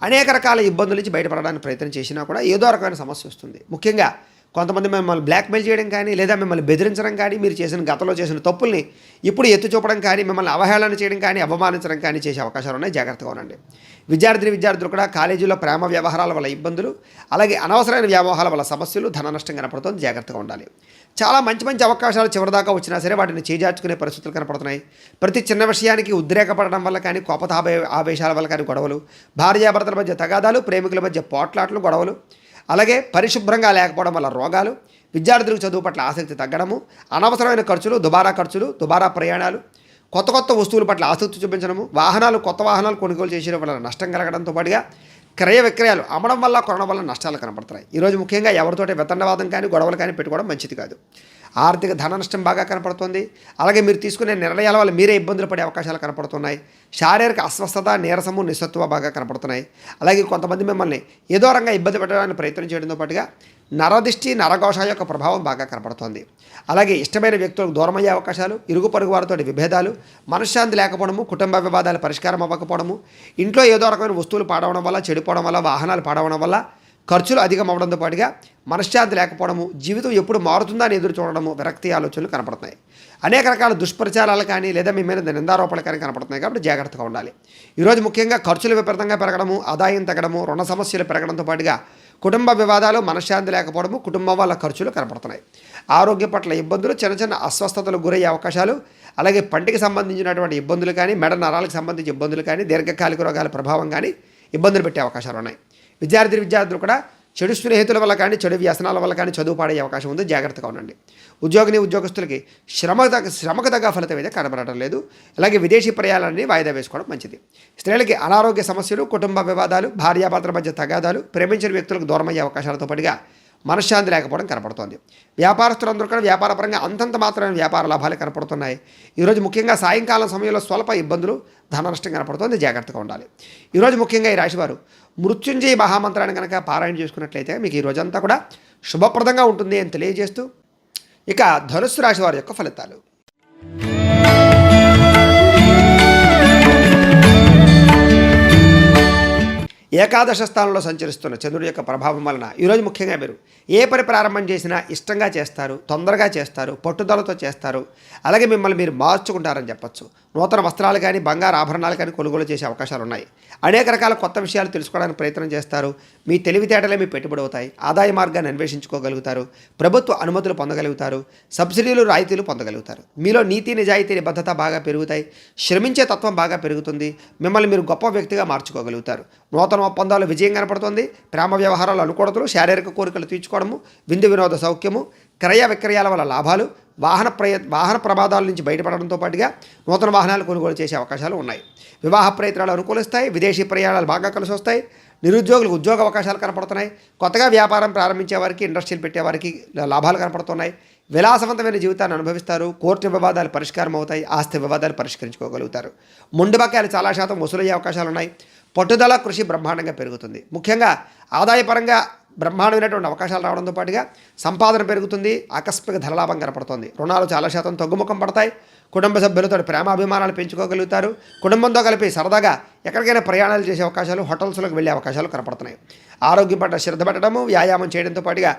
అనేక రకాల ఇబ్బందుల నుంచి బయటపడడానికి ప్రయత్నం చేసినా కూడా ఏదో రకమైన సమస్య వస్తుంది. ముఖ్యంగా కొంతమంది మిమ్మల్ని బ్లాక్మెయిల్ చేయడం కానీ లేదా మిమ్మల్ని బెదిరించడం కానీ, మీరు గతంలో చేసిన తప్పుల్ని ఇప్పుడు ఎత్తి చూపడం కానీ, మిమ్మల్ని అవహేళన చేయడం కానీ, అవమానించడం కానీ చేసే అవకాశాలు ఉన్నాయి. జాగ్రత్తగా ఉండండి. విద్యార్థులు కూడా కాలేజీలో ప్రేమ వ్యవహారాల వల్ల ఇబ్బందులు, అలాగే అనవసరమైన వ్యామోహాల వల్ల సమస్యలు, ధన నష్టం కనపడుతుంది. జాగ్రత్తగా ఉండాలి. చాలా మంచి అవకాశాలు చివరిదాకా వచ్చినా సరే వాటిని చేజార్చుకునే పరిస్థితులు కనపడుతున్నాయి. ప్రతి చిన్న విషయానికి ఉద్రేకపడడం వల్ల కానీ, ఆవేశాల వల్ల కానీ గొడవలు, భార్యాభర్తల మధ్య తగాదాలు, ప్రేమికుల మధ్య పోట్లాట్లు, గొడవలు, అలాగే పరిశుభ్రంగా లేకపోవడం వల్ల రోగాలు, విద్యార్థులకు చదువు పట్ల ఆసక్తి తగ్గడము, అనవసరమైన ఖర్చులు, దుబారా ప్రయాణాలు, కొత్త వస్తువుల పట్ల ఆసక్తి చూపించడము, కొత్త వాహనాలు కొనుగోలు చేసిన వల్ల నష్టం కలగడంతో పాటుగా క్రయ విక్రయాలు అమ్మడం వల్ల, కొనడం వల్ల నష్టాలు కనపడుతున్నాయి. ఈరోజు ముఖ్యంగా ఎవరితోటి వితండవాదం కానీ, గొడవలు కానీ పెట్టుకోవడం మంచిది కాదు. ఆర్థిక ధన నష్టం బాగా కనపడుతుంది. అలాగే మీరు తీసుకునే నిర్ణయాల వల్ల మీరే ఇబ్బందులు పడే అవకాశాలు కనపడుతున్నాయి. శారీరక అస్వస్థత, నీరసము, నిస్సత్వ బాగా కనపడుతున్నాయి. అలాగే కొంతమంది మిమ్మల్ని ఏదో రంగా ఇబ్బంది పెట్టడానికి ప్రయత్నం చేయడంతో పాటుగా నరదిష్టి, నరఘోష యొక్క ప్రభావం బాగా కనపడుతోంది. అలాగే ఇష్టమైన వ్యక్తులకు దూరమయ్యే అవకాశాలు, ఇరుగు పొరుగు వారితో విభేదాలు, మనశ్శాంతి లేకపోవడము, కుటుంబ వివాదాలు పరిష్కారం అవ్వకపోవడము, ఇంట్లో ఏదో రకమైన వస్తువులు పాడవడం వల్ల, చెడిపోవడం వల్ల, వాహనాలు పాడవడం వల్ల ఖర్చులు అధికం అవ్వడంతో పాటుగా మనశ్శాంతి లేకపోవడము, జీవితం ఎప్పుడు మారుతుందా అని ఎదురు చూడడము, విరక్తి ఆలోచనలు కనపడుతున్నాయి. అనేక రకాల దుష్ప్రచారాలు కానీ లేదా మీ మీద నిందారోపణలు కానీ కనపడుతున్నాయి. కాబట్టి జాగ్రత్తగా ఉండాలి. ఈరోజు ముఖ్యంగా ఖర్చులు విపరీతంగా పెరగడము, ఆదాయం తగ్గడము, రుణ సమస్యలు పెరగడంతో పాటుగా కుటుంబ వివాదాలు, మనశ్శాంతి లేకపోవడము, కుటుంబం వల్ల ఖర్చులు కనపడుతున్నాయి. ఆరోగ్య పట్ల ఇబ్బందులు, చిన్న అస్వస్థతలకు గురయ్యే అవకాశాలు, అలాగే పంటికి సంబంధించినటువంటి ఇబ్బందులు కానీ, మెడ నరాలకు సంబంధించిన ఇబ్బందులు కానీ, దీర్ఘకాలిక రోగాల ప్రభావం కానీ ఇబ్బందులు పెట్టే అవకాశాలు ఉన్నాయి. విద్యార్థులు కూడా చెడు స్నేహితుల వల్ల కానీ చెడు వ్యసనాల వల్ల కానీ చదువు పాడే అవకాశం ఉంది, జాగ్రత్తగా ఉండండి. ఉద్యోగస్తులకి శ్రమకు తగ్గ ఫలితం అయితే కనబడటం లేదు. అలాగే విదేశీ ప్రయాణాలని వాయిదా వేసుకోవడం మంచిది. స్త్రీలకి అనారోగ్య సమస్యలు, కుటుంబ వివాదాలు, భార్యాభర్తల మధ్య తగాదాలు, ప్రేమించిన వ్యక్తులకు దూరమయ్యే అవకాశాలతో పాటుగా మనశ్శాంతి లేకపోవడం కనపడుతోంది. వ్యాపారస్తులందరూ కూడా వ్యాపారపరంగా అంతంత మాత్రమే వ్యాపార లాభాలు కనపడుతున్నాయి. ఈరోజు ముఖ్యంగా సాయంకాలం సమయంలో స్వల్ప ఇబ్బందులు, ధన నష్టం కనపడుతోంది, జాగ్రత్తగా ఉండాలి. ఈరోజు ముఖ్యంగా ఈ రాశివారు మృత్యుంజయ మహామంత్రాన్ని కనుక పారాయణ చేసుకున్నట్లయితే మీకు ఈ రోజంతా కూడా శుభప్రదంగా ఉంటుంది అని తెలియజేస్తూ ఇక ధనుస్సు రాశి వారి యొక్క ఫలితాలు. ఏకాదశ స్థానంలో సంచరిస్తున్న చంద్రుడి యొక్క ప్రభావం వలన ఈరోజు ముఖ్యంగా మీరు ఏ పని ప్రారంభం చేసినా ఇష్టంగా చేస్తారు, తొందరగా చేస్తారు, పట్టుదలతో చేస్తారు. అలాగే మిమ్మల్ని మీరు మార్చుకుంటారని చెప్పచ్చు. నూతన వస్త్రాలు కానీ బంగారు ఆభరణాలు కానీ కొనుగోలు చేసే అవకాశాలు ఉన్నాయి. అనేక రకాల కొత్త విషయాలు తెలుసుకోవడానికి ప్రయత్నం చేస్తారు. మీ తెలివితేటలే మీ పెట్టుబడి అవుతాయి. ఆదాయ మార్గాన్ని అన్వేషించుకోగలుగుతారు. ప్రభుత్వ అనుమతులు పొందగలుగుతారు. సబ్సిడీలు, రాయితీలు పొందగలుగుతారు. మీలో నీతి, నిజాయితీ, నిబద్ధత బాగా పెరుగుతాయి. శ్రమించే తత్వం బాగా పెరుగుతుంది. మిమ్మల్ని మీరు గొప్ప వ్యక్తిగా మార్చుకోగలుగుతారు. నూతన ఒప్పందాలు విజయం కనపడుతుంది. ప్రేమ వ్యవహారాలు అనుకూడతలు, శారీరక కోరికలు తీర్చుకోవడము, విందు వినోద సౌఖ్యము, క్రయ విక్రయాల వల్ల లాభాలు, వాహన ప్రమాదాల నుంచి బయటపడడంతో పాటుగా నూతన వాహనాలు కొనుగోలు చేసే అవకాశాలు ఉన్నాయి. వివాహ ప్రయత్నాలు అనుకూలిస్తాయి. విదేశీ ప్రయాణాలు బాగా కలిసి వస్తాయి. నిరుద్యోగులకు ఉద్యోగ అవకాశాలు కనపడుతున్నాయి. కొత్తగా వ్యాపారం ప్రారంభించే వారికి, ఇండస్ట్రీలు పెట్టేవారికి లాభాలు కనపడుతున్నాయి. విలాసవంతమైన జీవితాన్ని అనుభవిస్తారు. కోర్టు వివాదాలు పరిష్కారం అవుతాయి. ఆస్తి వివాదాలు పరిష్కరించుకోగలుగుతారు. మొండి బకాయిలు చాలా శాతం వసూలయ్యే అవకాశాలు ఉన్నాయి. పట్టుదల, కృషి బ్రహ్మాండంగా పెరుగుతుంది. ముఖ్యంగా ఆదాయపరంగా బ్రహ్మాండమైనటువంటి అవకాశాలు రావడంతో పాటుగా సంపాదన పెరుగుతుంది. ఆకస్మిక ధనలాభం కనపడుతుంది. రుణాలు చాలా శాతం తగ్గుముఖం పడతాయి. కుటుంబ సభ్యులతో ప్రేమాభిమానాలు పెంచుకోగలుగుతారు. కుటుంబంతో కలిపి సరదాగా ఎక్కడికైనా ప్రయాణాలు చేసే అవకాశాలు, హోటల్స్లోకి వెళ్ళే అవకాశాలు కనపడుతున్నాయి. ఆరోగ్యం పట్ల శ్రద్ధ పెట్టడము, వ్యాయామం చేయడంతో పాటుగా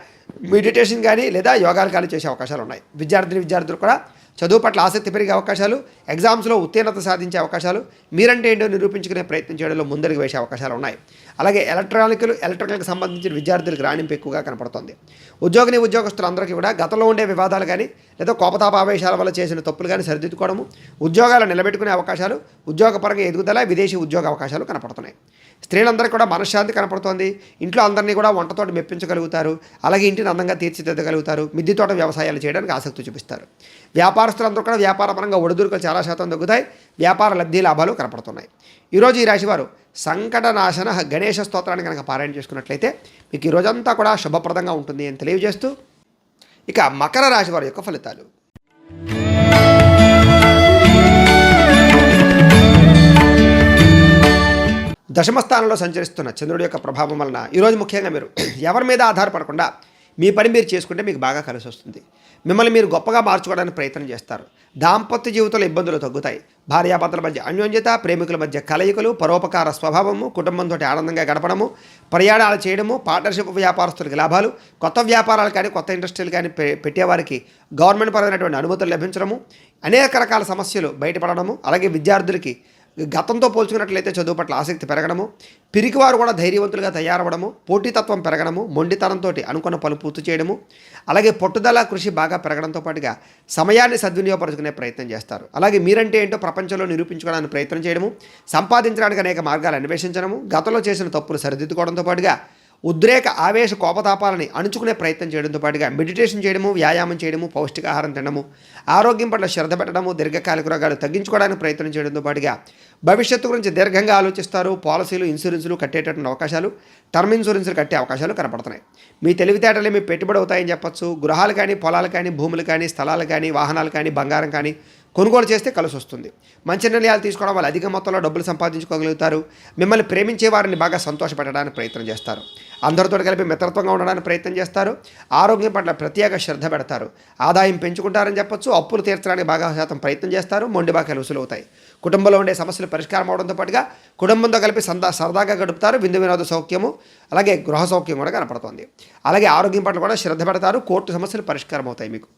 మెడిటేషన్ కానీ లేదా యోగాలు కానీ చేసే అవకాశాలు ఉన్నాయి. విద్యార్థులు కూడా చదువు పట్ల ఆసక్తి పెరిగే అవకాశాలు, ఎగ్జామ్స్లో ఉత్తీర్ణత సాధించే అవకాశాలు, మీరంటే ఏంటో నిరూపించుకునే ప్రయత్నం చేయడంలో ముందడుగు వేసే అవకాశాలు ఉన్నాయి. అలాగే ఎలక్ట్రికల్కి సంబంధించిన విద్యార్థులకు రాణింపు ఎక్కువగా కనపడుతుంది. ఉద్యోగస్తులందరికీ కూడా గతంలో ఉండే వివాదాలు కానీ లేదా కోపతాపావేశాల వల్ల చేసిన తప్పులు కానీ సరిదిద్దుకోవడము, ఉద్యోగాలు నిలబెట్టుకునే అవకాశాలు, ఉద్యోగపరంగా ఎదుగుదల, విదేశీ ఉద్యోగ అవకాశాలు కనపడుతున్నాయి. స్త్రీలందరికీ కూడా మనశ్శాంతి కనపడుతోంది. ఇంట్లో అందరినీ కూడా వంటతోటి మెప్పించగలుగుతారు. అలాగే ఇంటిని అందంగా తీర్చిదిద్దగలుగుతారు. మిద్దె తోట వ్యవసాయాలు చేయడానికి ఆసక్తి చూపిస్తారు. వ్యాపారస్తులందరూ కూడా వ్యాపారపరంగా ఒడిదుడుకులు చాలా శాతం తగ్గుతాయి. వ్యాపార లబ్ధి లాభాలు కనపడుతున్నాయి. ఈరోజు ఈ రాశివారు సంకటనాశన గణేష స్తోత్రాన్ని కనుక పారాయణ చేసుకున్నట్లయితే మీకు ఈ రోజంతా కూడా శుభప్రదంగా ఉంటుంది అని తెలియజేస్తూ ఇక మకర రాశి వారి యొక్క ఫలితాలు. దశమస్థానంలో సంచరిస్తున్న చంద్రుడి యొక్క ప్రభావం వలన ఈరోజు ముఖ్యంగా మీరు ఎవరి మీద ఆధారపడకుండా మీ పని మీరు చేసుకుంటే మీకు బాగా కలిసి వస్తుంది. మిమ్మల్ని మీరు గొప్పగా మార్చుకోవడానికి ప్రయత్నం చేస్తారు. దాంపత్య జీవితంలో ఇబ్బందులు తగ్గుతాయి. భార్యాభర్తల మధ్య అన్యోన్యత, ప్రేమికుల మధ్య కలయికలు, పరోపకార స్వభావము, కుటుంబంతో ఆనందంగా గడపడము, ప్రయాణాలు చేయడము, పార్ట్నర్షిప్ వ్యాపారస్తులకి లాభాలు, కొత్త వ్యాపారాలు కానీ కొత్త ఇండస్ట్రీలు కానీ పెట్టేవారికి గవర్నమెంట్ పరమైనటువంటి అనుమతులు లభించడము, అనేక రకాల సమస్యలు బయటపడడము, అలాగే విద్యార్థులకి గతంతో పోల్చుకున్నట్లయితే చదువు పట్ల ఆసక్తి పెరగడము, పిరికివారు కూడా ధైర్యవంతులుగా తయారవడము, పోటీతత్వం పెరగడము, మొండితనంతో అనుకున్న పనులు పూర్తి చేయడము, అలాగే పట్టుదల, కృషి బాగా పెరగడంతో పాటుగా సమయాన్ని సద్వినియోగపరుచుకునే ప్రయత్నం చేస్తారు. అలాగే మీరంటే ఏంటో ప్రపంచంలో నిరూపించుకోవడానికి ప్రయత్నం చేయడము, సంపాదించడానికి అనేక మార్గాలు అన్వేషించడము, గతంలో చేసిన తప్పులు సరిదిద్దుకోవడంతో పాటుగా ఉద్రేక, ఆవేశ, కోపతాపాలని అణుచుకునే ప్రయత్నం చేయడంతో పాటుగా మెడిటేషన్ చేయడము, వ్యాయామం చేయడము, పౌష్టికాహారం తినడము, ఆరోగ్యం పట్ల శ్రద్ధ పెట్టడము, దీర్ఘకాలిక రోగాలు తగ్గించుకోవడానికి ప్రయత్నం చేయడంతో పాటుగా భవిష్యత్తు గురించి దీర్ఘంగా ఆలోచిస్తారు. పాలసీలు, ఇన్సూరెన్సులు కట్టేటటువంటి అవకాశాలు, టర్మ్ ఇన్సూరెన్సులు కట్టే అవకాశాలు కనపడుతున్నాయి. మీ తెలివితేటలే మీ పెట్టుబడి అవుతాయని చెప్పచ్చు. గృహాలు కానీ, పొలాలు కానీ, భూములు కానీ, స్థలాలు కానీ, వాహనాలు కానీ, బంగారం కానీ కొనుగోలు చేస్తే కలిసి వస్తుంది. మంచి నిర్ణయాలు తీసుకోవడం వల్ల అధిక మొత్తంలో డబ్బులు సంపాదించుకోగలుగుతారు. మిమ్మల్ని ప్రేమించే వారిని బాగా సంతోషపెట్టడానికి ప్రయత్నం చేస్తారు. అందరితో కలిపి మిత్రత్వంగా ఉండడానికి ప్రయత్నం చేస్తారు. ఆరోగ్యం పట్ల ప్రత్యేక శ్రద్ధ పెడతారు. ఆదాయం పెంచుకుంటారని చెప్పొచ్చు. అప్పులు తీర్చడానికి బాగా శాతం ప్రయత్నం చేస్తారు. మొండి బాగా వసూలవుతాయి. కుటుంబంలో ఉండే సమస్యలు పరిష్కారం అవడంతో పాటుగా కుటుంబంతో కలిపి సరదాగా గడుపుతారు. విందు వినోద సౌఖ్యము, అలాగే గృహ సౌఖ్యం కూడా కనపడుతుంది. అలాగే ఆరోగ్యం పట్ల కూడా శ్రద్ధ పెడతారు. కోర్టు సమస్యలు పరిష్కారం అవుతాయి మీకు.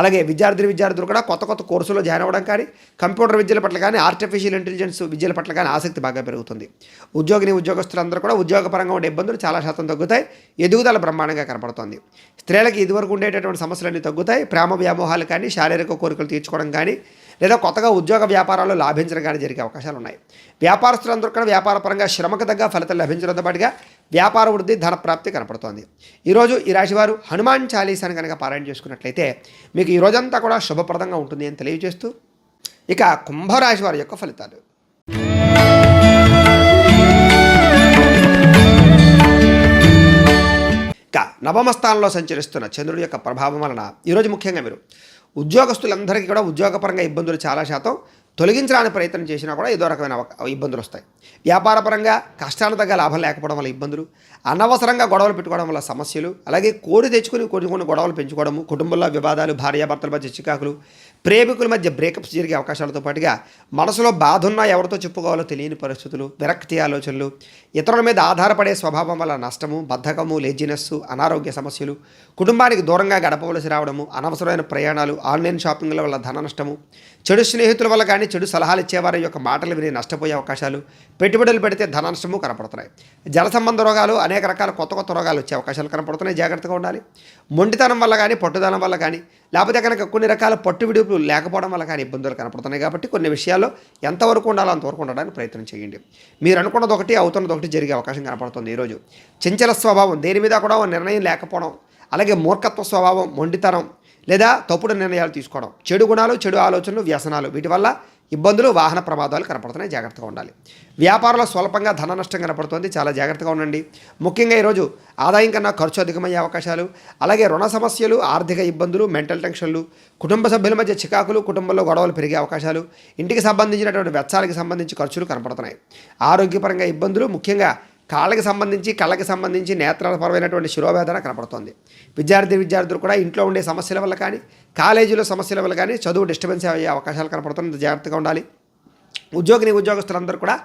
అలాగే విద్యార్థులు కూడా కొత్త కోర్సులో జాయిన్ అవ్వడం కానీ, కంప్యూటర్ విద్యల పట్ల కానీ, ఆర్టిఫిషియల్ ఇంటెలిజెన్స్ విద్యల పట్ల కానీ ఆసక్తి బాగా పెరుగుతుంది. ఉద్యోగస్తులందరూ కూడా ఉద్యోగపరంగా ఉండే ఇబ్బందులు చాలా శాతం తగ్గుతాయి. ఎదుగుదల బ్రహ్మాండంగా కనపడుతుంది. స్త్రీలకి ఇదివరకు ఉండేటటువంటి సమస్యలన్నీ తగ్గుతాయి. ప్రేమ వ్యామోహాలు కానీ, శారీరక కోరికలు తీర్చుకోవడం కానీ, లేదా కొత్తగా ఉద్యోగ వ్యాపారాల్లో లాభించడం కానీ జరిగే అవకాశాలు ఉన్నాయి. వ్యాపారస్తులందరూ కూడా వ్యాపారపరంగా శ్రమకు తగ్గ ఫలితాలు లభించడంతో పాటుగా వ్యాపార వృద్ధి, ధన ప్రాప్తి కనపడుతోంది. ఈరోజు ఈ రాశివారు హనుమాన్ చాలీసాను కనుక పారాయణ చేసుకున్నట్లయితే మీకు ఈ రోజంతా కూడా శుభప్రదంగా ఉంటుంది అని తెలియజేస్తూ, ఇక కుంభరాశి వారి యొక్క ఫలితాలు. ఇక నవమ స్థానంలో సంచరిస్తున్న చంద్రుడి యొక్క ప్రభావం వలన ఈరోజు ముఖ్యంగా మీరు ఉద్యోగస్తులందరికీ కూడా ఉద్యోగపరంగా ఇబ్బందులు చాలా శాతం తొలగించడానికి ప్రయత్నం చేసినా కూడా ఏదో రకమైన ఇబ్బందులు వస్తాయి. వ్యాపారపరంగా కష్టాలు తగ్గ లాభం లేకపోవడం వల్ల ఇబ్బందులు, అనవసరంగా గొడవలు పెట్టుకోవడం వల్ల సమస్యలు, అలాగే కోడి తెచ్చుకుని కొన్ని గొడవలు పెంచుకోవడము, కుటుంబంలో వివాదాలు, భార్యాభర్తల మధ్య చికాకులు, ప్రేమికుల మధ్య బ్రేకప్స్ జరిగే అవకాశాలతో పాటుగా మనసులో బాధ ఉన్నా ఎవరితో చెప్పుకోవాలో తెలియని పరిస్థితులు, విరక్తి ఆలోచనలు, ఇతరుల మీద ఆధారపడే స్వభావం వల్ల నష్టము, బద్ధకము, లేజినెస్సు, అనారోగ్య సమస్యలు, కుటుంబానికి దూరంగా గడపవలసి రావడము, అనవసరమైన ప్రయాణాలు, ఆన్లైన్ షాపింగ్ల వల్ల ధన నష్టము, చెడు స్నేహితుల వల్ల కానీ చెడు సలహాలు ఇచ్చేవారి యొక్క మాటలు విని నష్టపోయే అవకాశాలు, పెట్టుబడులు పెడితే ధన నష్టము కనపడుతున్నాయి. జల సంబంధ రోగాలు, అనేక రకాల కొత్త రోగాలు వచ్చే అవకాశాలు కనపడుతున్నాయి. జాగ్రత్తగా ఉండాలి. మొండితనం వల్ల కానీ, పట్టుదనం వల్ల కానీ, లేకపోతే కనుక కొన్ని రకాల పట్టు విడుపులు లేకపోవడం వల్ల కానీ ఇబ్బందులు కనపడుతున్నాయి. కాబట్టి కొన్ని విషయాల్లో ఎంతవరకు ఉండాలో అంతవరకు ఉండడానికి ప్రయత్నం చేయండి. మీరు అనుకున్నది ఒకటి, అవుతున్నది ఒకటి జరిగే అవకాశం కనపడుతుంది. ఈరోజు చంచల స్వభావం, దేని మీద కూడా నిర్ణయం లేకపోవడం, అలాగే మూర్ఖత్వ స్వభావం, మొండితనం లేదా తప్పుడు నిర్ణయాలు తీసుకోవడం, చెడు గుణాలు, చెడు ఆలోచనలు, వ్యసనాలు, వీటి వల్ల ఇబ్బందులు, వాహన ప్రమాదాలు కనపడుతున్నాయి. జాగ్రత్తగా ఉండాలి. వ్యాపారంలో స్వల్పంగా ధన నష్టం కనపడుతుంది. చాలా జాగ్రత్తగా ఉండండి. ముఖ్యంగా ఈరోజు ఆదాయం కన్నా ఖర్చు అధికమయ్యే అవకాశాలు, అలాగే రుణ సమస్యలు, ఆర్థిక ఇబ్బందులు, మెంటల్ టెన్షన్లు, కుటుంబ సభ్యుల మధ్య చికాకులు, కుటుంబంలో గొడవలు పెరిగే అవకాశాలు, ఇంటికి సంబంధించినటువంటి వెచ్చాలకి సంబంధించి ఖర్చులు కనపడుతున్నాయి. ఆరోగ్యపరంగా ఇబ్బందులు, ముఖ్యంగా కళ్ళకి సంబంధించి నేత్రపరమైనటువంటి శిరోవేదన కనపడుతోంది. విద్యార్థులు కూడా ఇంట్లో ఉండే సమస్యల వల్ల కానీ, కాలేజీలో సమస్యల వల్ల కానీ చదువు డిస్టర్బెన్స్ అయ్యే అవకాశాలు కనపడుతుంది. జాగ్రత్తగా ఉండాలి. ఉద్యోగస్తులందరూ కూడా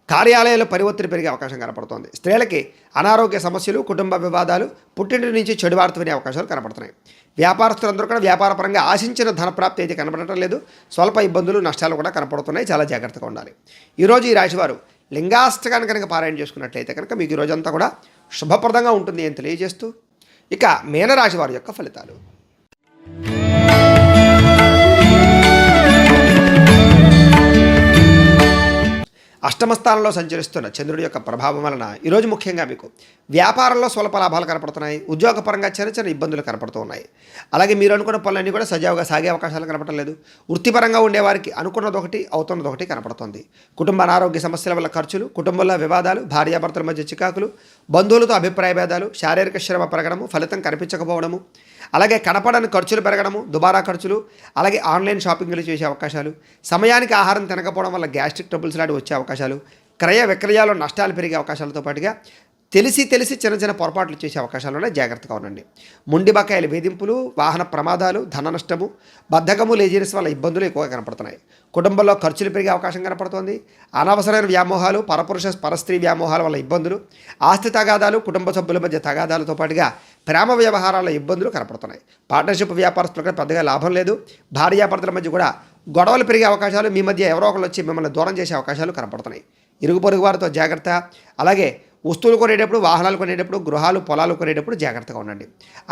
కార్యాలయాల్లో పని ఒత్తిడి పెరిగే అవకాశం కనపడుతోంది. స్త్రీలకి అనారోగ్య సమస్యలు, కుటుంబ వివాదాలు, పుట్టింటి నుంచి చెడు వార్త వినే అవకాశాలు కనపడుతున్నాయి. వ్యాపారస్తులందరూ కూడా వ్యాపారపరంగా ఆశించిన ధన ప్రాప్తి అయితే కనపడటం లేదు. స్వల్ప ఇబ్బందులు, నష్టాలు కూడా కనపడుతున్నాయి. చాలా జాగ్రత్తగా ఉండాలి. ఈరోజు ఈ రాశివారు లింగాష్టకాన్ని కనుక పారాయణ చేసుకున్నట్లయితే కనుక మీకు ఈ రోజంతా కూడా శుభప్రదంగా ఉంటుంది అని తెలియజేస్తూ, ఇక మీనరాశి వారి యొక్క ఫలితాలు. అష్టమ స్థానంలో సంచరిస్తున్న చంద్రుడి యొక్క ప్రభావం వలన ఈరోజు ముఖ్యంగా మీకు వ్యాపారంలో స్వల్ప లాభాలు కనపడుతున్నాయి. ఉద్యోగపరంగా చిన్న ఇబ్బందులు కనపడుతూ ఉన్నాయి. అలాగే మీరు అనుకున్న పనులన్నీ కూడా సజావుగా సాగే అవకాశాలు కనపడటం లేదు. వృత్తిపరంగా ఉండేవారికి అనుకున్నది ఒకటి, అవుతున్నది ఒకటి కనపడుతుంది. కుటుంబ అనారోగ్య సమస్యల వల్ల ఖర్చులు, కుటుంబంలో వివాదాలు, భార్యాభర్తల మధ్య చికాకులు, బంధువులతో అభిప్రాయ భేదాలు, శారీరక శ్రమ పెరగడము, ఫలితం కనిపించకపోవడము, అలాగే కనపడని ఖర్చులు పెరగడము, దుబారా ఖర్చులు, అలాగే ఆన్లైన్ షాపింగ్లు చేసే అవకాశాలు, సమయానికి ఆహారం తినకపోవడం వల్ల గ్యాస్ట్రిక్ ట్రబుల్స్ లాంటివి వచ్చే అవకాశాలు, క్రయ విక్రయాల్లో నష్టాలు పెరిగే అవకాశాలతో పాటుగా తెలిసి చిన్న పొరపాట్లు చేసే అవకాశాలు ఉన్నాయి. జాగ్రత్తగా ఉండండి. మొండి బకాయిల వేధింపులు, వాహన ప్రమాదాలు, ధన నష్టము, బద్ధకము, లేజినెస్ వల్ల ఇబ్బందులు ఎక్కువగా కనపడుతున్నాయి. కుటుంబంలో ఖర్చులు పెరిగే అవకాశం కనపడుతోంది. అనవసరమైన వ్యామోహాలు, పరస్త్రీ వ్యామోహాల వల్ల ఇబ్బందులు, ఆస్తి తగాదాలు, కుటుంబ సభ్యుల మధ్య తగాదాలతో పాటుగా ప్రేమ వ్యవహారాల ఇబ్బందులు కనపడుతున్నాయి. పార్ట్నర్షిప్ వ్యాపారస్తులకు పెద్దగా లాభం లేదు. భార్యాభర్తల మధ్య కూడా గొడవలు పెరిగే అవకాశాలు, మీ మధ్య ఎవరో ఒకరు వచ్చి మిమ్మల్ని దూరం చేసే అవకాశాలు కనపడుతున్నాయి. ఇరుగు పొరుగు వారితో జాగ్రత్త. అలాగే వస్తువులు కొనేటప్పుడు, వాహనాలు కొనేటప్పుడు, గృహాలు, పొలాలు కొనేటప్పుడు జాగ్రత్తగా ఉండండి.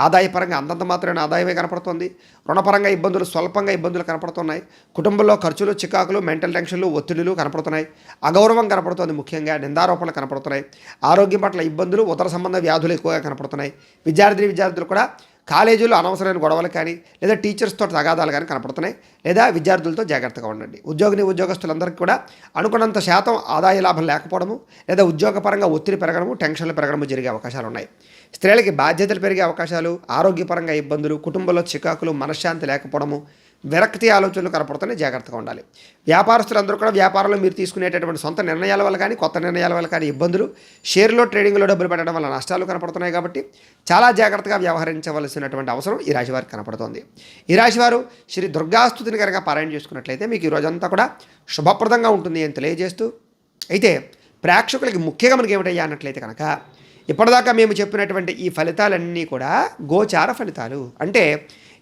ఆదాయపరంగా అంతంత మాత్రమే ఆదాయమే కనపడుతుంది. రుణపరంగా ఇబ్బందులు, స్వల్పంగా ఇబ్బందులు కనపడుతున్నాయి. కుటుంబంలో ఖర్చులు, చికాకులు, మెంటల్ టెన్షన్లు, ఒత్తిడులు కనపడుతున్నాయి. అగౌరవం కనపడుతుంది. ముఖ్యంగా నిందారోపణలు కనపడుతున్నాయి. ఆరోగ్యం పట్ల ఇబ్బందులు, ఉదర సంబంధ వ్యాధులు ఎక్కువగా కనపడుతున్నాయి. విద్యార్థులు కూడా కాలేజీలో అనవసరమైన గొడవలు కానీ, లేదా టీచర్స్తో తగాదాలు కానీ కనపడుతున్నాయి. లేదా విద్యార్థులతో జాగ్రత్తగా ఉండండి. ఉద్యోగస్తులందరికీ కూడా అనుకున్నంత శాతం ఆదాయ లాభం లేకపోవడము, లేదా ఉద్యోగపరంగా ఒత్తిడి పెరగడము, టెన్షన్లు పెరగడము జరిగే అవకాశాలు ఉన్నాయి. స్త్రీలకి బాధ్యతలు పెరిగే అవకాశాలు, ఆరోగ్యపరంగా ఇబ్బందులు, కుటుంబంలో చికాకులు, మనశ్శాంతి లేకపోవడము, విరక్తి ఆలోచనలు కనపడుతున్నాయి. జాగ్రత్తగా ఉండాలి. వ్యాపారస్తులందరూ కూడా వ్యాపారంలో మీరు తీసుకునేటటువంటి సొంత నిర్ణయాల వల్ల కానీ, కొత్త నిర్ణయాల వల్ల కానీ ఇబ్బందులు, షేర్లో ట్రేడింగ్లో డబ్బులు పెట్టడం వల్ల నష్టాలు కనపడుతున్నాయి. కాబట్టి చాలా జాగ్రత్తగా వ్యవహరించవలసినటువంటి అవసరం ఈ రాశివారికి కనపడుతోంది. ఈ రాశివారు శ్రీ దుర్గాస్తుతిని కనుక పారాయణ చేసుకున్నట్లయితే మీకు ఈ రోజంతా కూడా శుభప్రదంగా ఉంటుంది అని తెలియజేస్తూ, అయితే ప్రేక్షకులకి ముఖ్యంగా మనకి ఏమిటయ్యా అన్నట్లయితే కనుక, ఇప్పటిదాకా మేము చెప్పినటువంటి ఈ ఫలితాలన్నీ కూడా గోచార ఫలితాలు, అంటే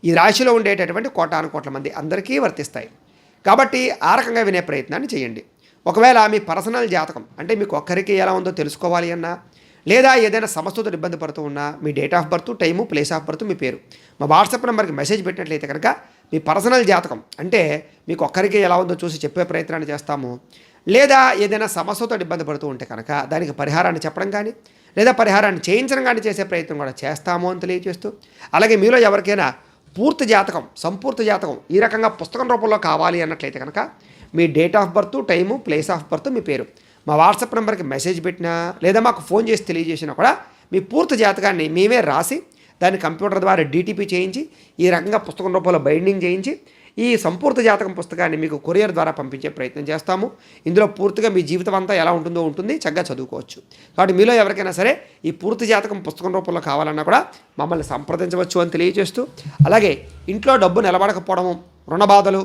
ఈ రాశిలో ఉండేటటువంటి కోటాను మంది అందరికీ వర్తిస్తాయి. కాబట్టి ఆ రకంగా వినే ప్రయత్నాన్ని చేయండి. ఒకవేళ మీ పర్సనల్ జాతకం, అంటే మీకు ఒక్కరికి ఎలా ఉందో తెలుసుకోవాలి అన్నా, లేదా ఏదైనా సమస్యతో ఇబ్బంది పడుతూ ఉన్నా, మీ date of birth, time, place of birth, మీ పేరు మా వాట్సాప్ నెంబర్కి మెసేజ్ పెట్టినట్లయితే కనుక మీ పర్సనల్ జాతకం, అంటే మీకు ఒక్కరికి ఎలా ఉందో చూసి చెప్పే ప్రయత్నాన్ని చేస్తాము. లేదా ఏదైనా సమస్యతో ఇబ్బంది పడుతూ ఉంటే కనుక దానికి పరిహారాన్ని చెప్పడం కానీ లేదా పరిహారాన్ని చేయించడం కానీ చేసే ప్రయత్నం కూడా చేస్తాము అని తెలియజేస్తూ, అలాగే మీలో ఎవరికైనా పూర్తి జాతకం, సంపూర్తి జాతకం ఈ రకంగా పుస్తకం రూపంలో కావాలి అన్నట్లయితే కనుక మీ date of birth, time, place of birth, మీ పేరు మా వాట్సాప్ నెంబర్కి మెసేజ్ పెట్టినా లేదా మాకు ఫోన్ చేసి తెలియజేసినా కూడా మీ పూర్తి జాతకాన్ని మేమే రాసి దాన్ని కంప్యూటర్ ద్వారా డీటీపీ చేయించి ఈ రకంగా పుస్తకం రూపంలో బైండింగ్ చేయించి ఈ సంపూర్తి జాతకం పుస్తకాన్ని మీకు కొరియర్ ద్వారా పంపించే ప్రయత్నం చేస్తాము. ఇందులో పూర్తిగా మీ జీవితం అంతా ఎలా ఉంటుందో ఉంటుంది, చక్కగా చదువుకోవచ్చు. కాబట్టి మీలో ఎవరికైనా సరే ఈ పూర్తి జాతకం పుస్తకం రూపంలో కావాలన్నా కూడా మమ్మల్ని సంప్రదించవచ్చు అని తెలియజేస్తూ, అలాగే ఇంట్లో డబ్బు నిలబడకపోవడము, రుణ బాధలు,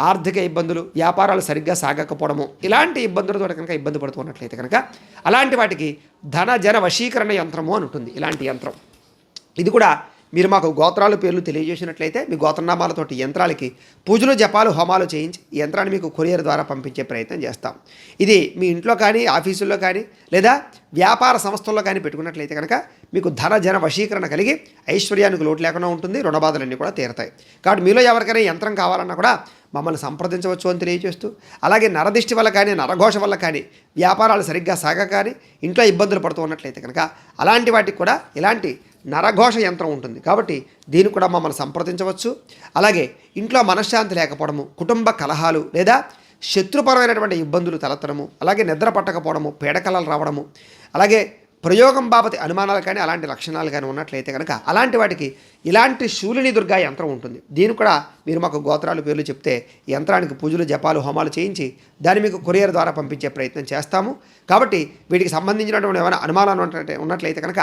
ఆర్థిక ఇబ్బందులు, వ్యాపారాలు సరిగ్గా సాగకపోవడము, ఇలాంటి ఇబ్బందులతో కనుక ఇబ్బంది పడుతున్నట్లయితే కనుక అలాంటి వాటికి ధన జన వశీకరణ యంత్రము అని ఉంటుంది. ఇలాంటి యంత్రం ఇది కూడా మీరు మాకు గోత్రాలు పేర్లు తెలియజేసినట్లయితే మీ గోత్రనామాలతోటి యంత్రాలకి పూజలు, జపాలు, హోమాలు చేయించి ఈ యంత్రాన్ని మీకు కొరియర్ ద్వారా పంపించే ప్రయత్నం చేస్తాం. ఇది మీ ఇంట్లో కానీ, ఆఫీసుల్లో కానీ లేదా వ్యాపార సంస్థల్లో కానీ పెట్టుకున్నట్లయితే కనుక మీకు ధన జన వశీకరణ కలిగి ఐశ్వర్యానికి లోటు లేకుండా ఉంటుంది, రుణబాధలన్నీ కూడా తీరతాయి. కాబట్టి మీలో ఎవరికైనా యంత్రం కావాలన్నా కూడా మమ్మల్ని సంప్రదించవచ్చు అని తెలియజేస్తూ, అలాగే నరదిష్టి వల్ల కానీ, నరఘోష వల్ల కానీ, వ్యాపారాలు సరిగ్గా సాగక కానీ ఇంట్లో ఇబ్బందులు పడుతూ ఉన్నట్లయితే కనుక అలాంటి వాటికి కూడా ఇలాంటి నరఘోష యంత్రం ఉంటుంది. కాబట్టి దీన్ని కూడా మమ్మల్ని సంప్రదించవచ్చు. అలాగే ఇంట్లో మనశ్శాంతి లేకపోవడము, కుటుంబ కలహాలు లేదా శత్రుపరమైనటువంటి ఇబ్బందులు తలెత్తడము, అలాగే నిద్ర పట్టకపోవడము, పీడకలలు రావడము, అలాగే ప్రయోగం బాబతి అనుమానాలు కానీ అలాంటి లక్షణాలు కానీ ఉన్నట్లయితే కనుక అలాంటి వాటికి ఇలాంటి శూలిని దుర్గా యంత్రం ఉంటుంది. దీన్ని కూడా మీరు మాకు గోత్రాలు పేర్లు చెప్తే యంత్రానికి పూజలు, జపాలు, హోమాలు చేయించి దాన్ని మీకు కొరియర్ ద్వారా పంపించే ప్రయత్నం చేస్తాము. కాబట్టి వీటికి సంబంధించినటువంటి ఏమైనా అనుమానాలు ఉన్నట్లయితే కనుక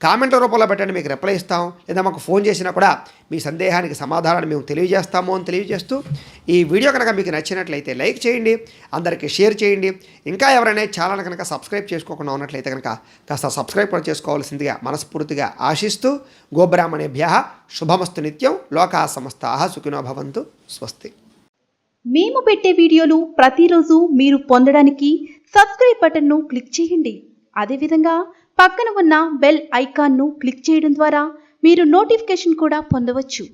కామెంట్ రూపంలో పెట్టండి, మీకు రిప్లై ఇస్తాం. లేదా మాకు ఫోన్ చేసినా కూడా మీ సందేహానికి సమాధానాన్ని మేము తెలియజేస్తాము అని తెలియజేస్తూ, ఈ వీడియో కనుక మీకు నచ్చినట్లయితే లైక్ చేయండి, అందరికీ షేర్ చేయండి. ఇంకా ఎవరైనా ఛానల్ కనుక సబ్స్క్రైబ్ చేసుకోకుండా ఉన్నట్లయితే కనుక కాస్త సబ్స్క్రైబ్ కూడా చేసుకోవాల్సిందిగా మనస్ఫూర్తిగా ఆశిస్తూ, గోబ్రాహ్మణేభ్యః శుభమస్తు నిత్యం, లోకా సమస్తాః సుఖినో భవంతు, స్వస్తి. మేము పెట్టే వీడియోలు ప్రతిరోజు మీరు పొందడానికి సబ్స్క్రైబ్ బటన్ను క్లిక్ చేయండి. అదేవిధంగా పక్కన ఉన్న బెల్ ఐకాన్ను క్లిక్ చేయడం ద్వారా మీరు నోటిఫికేషన్ కూడా పొందవచ్చు.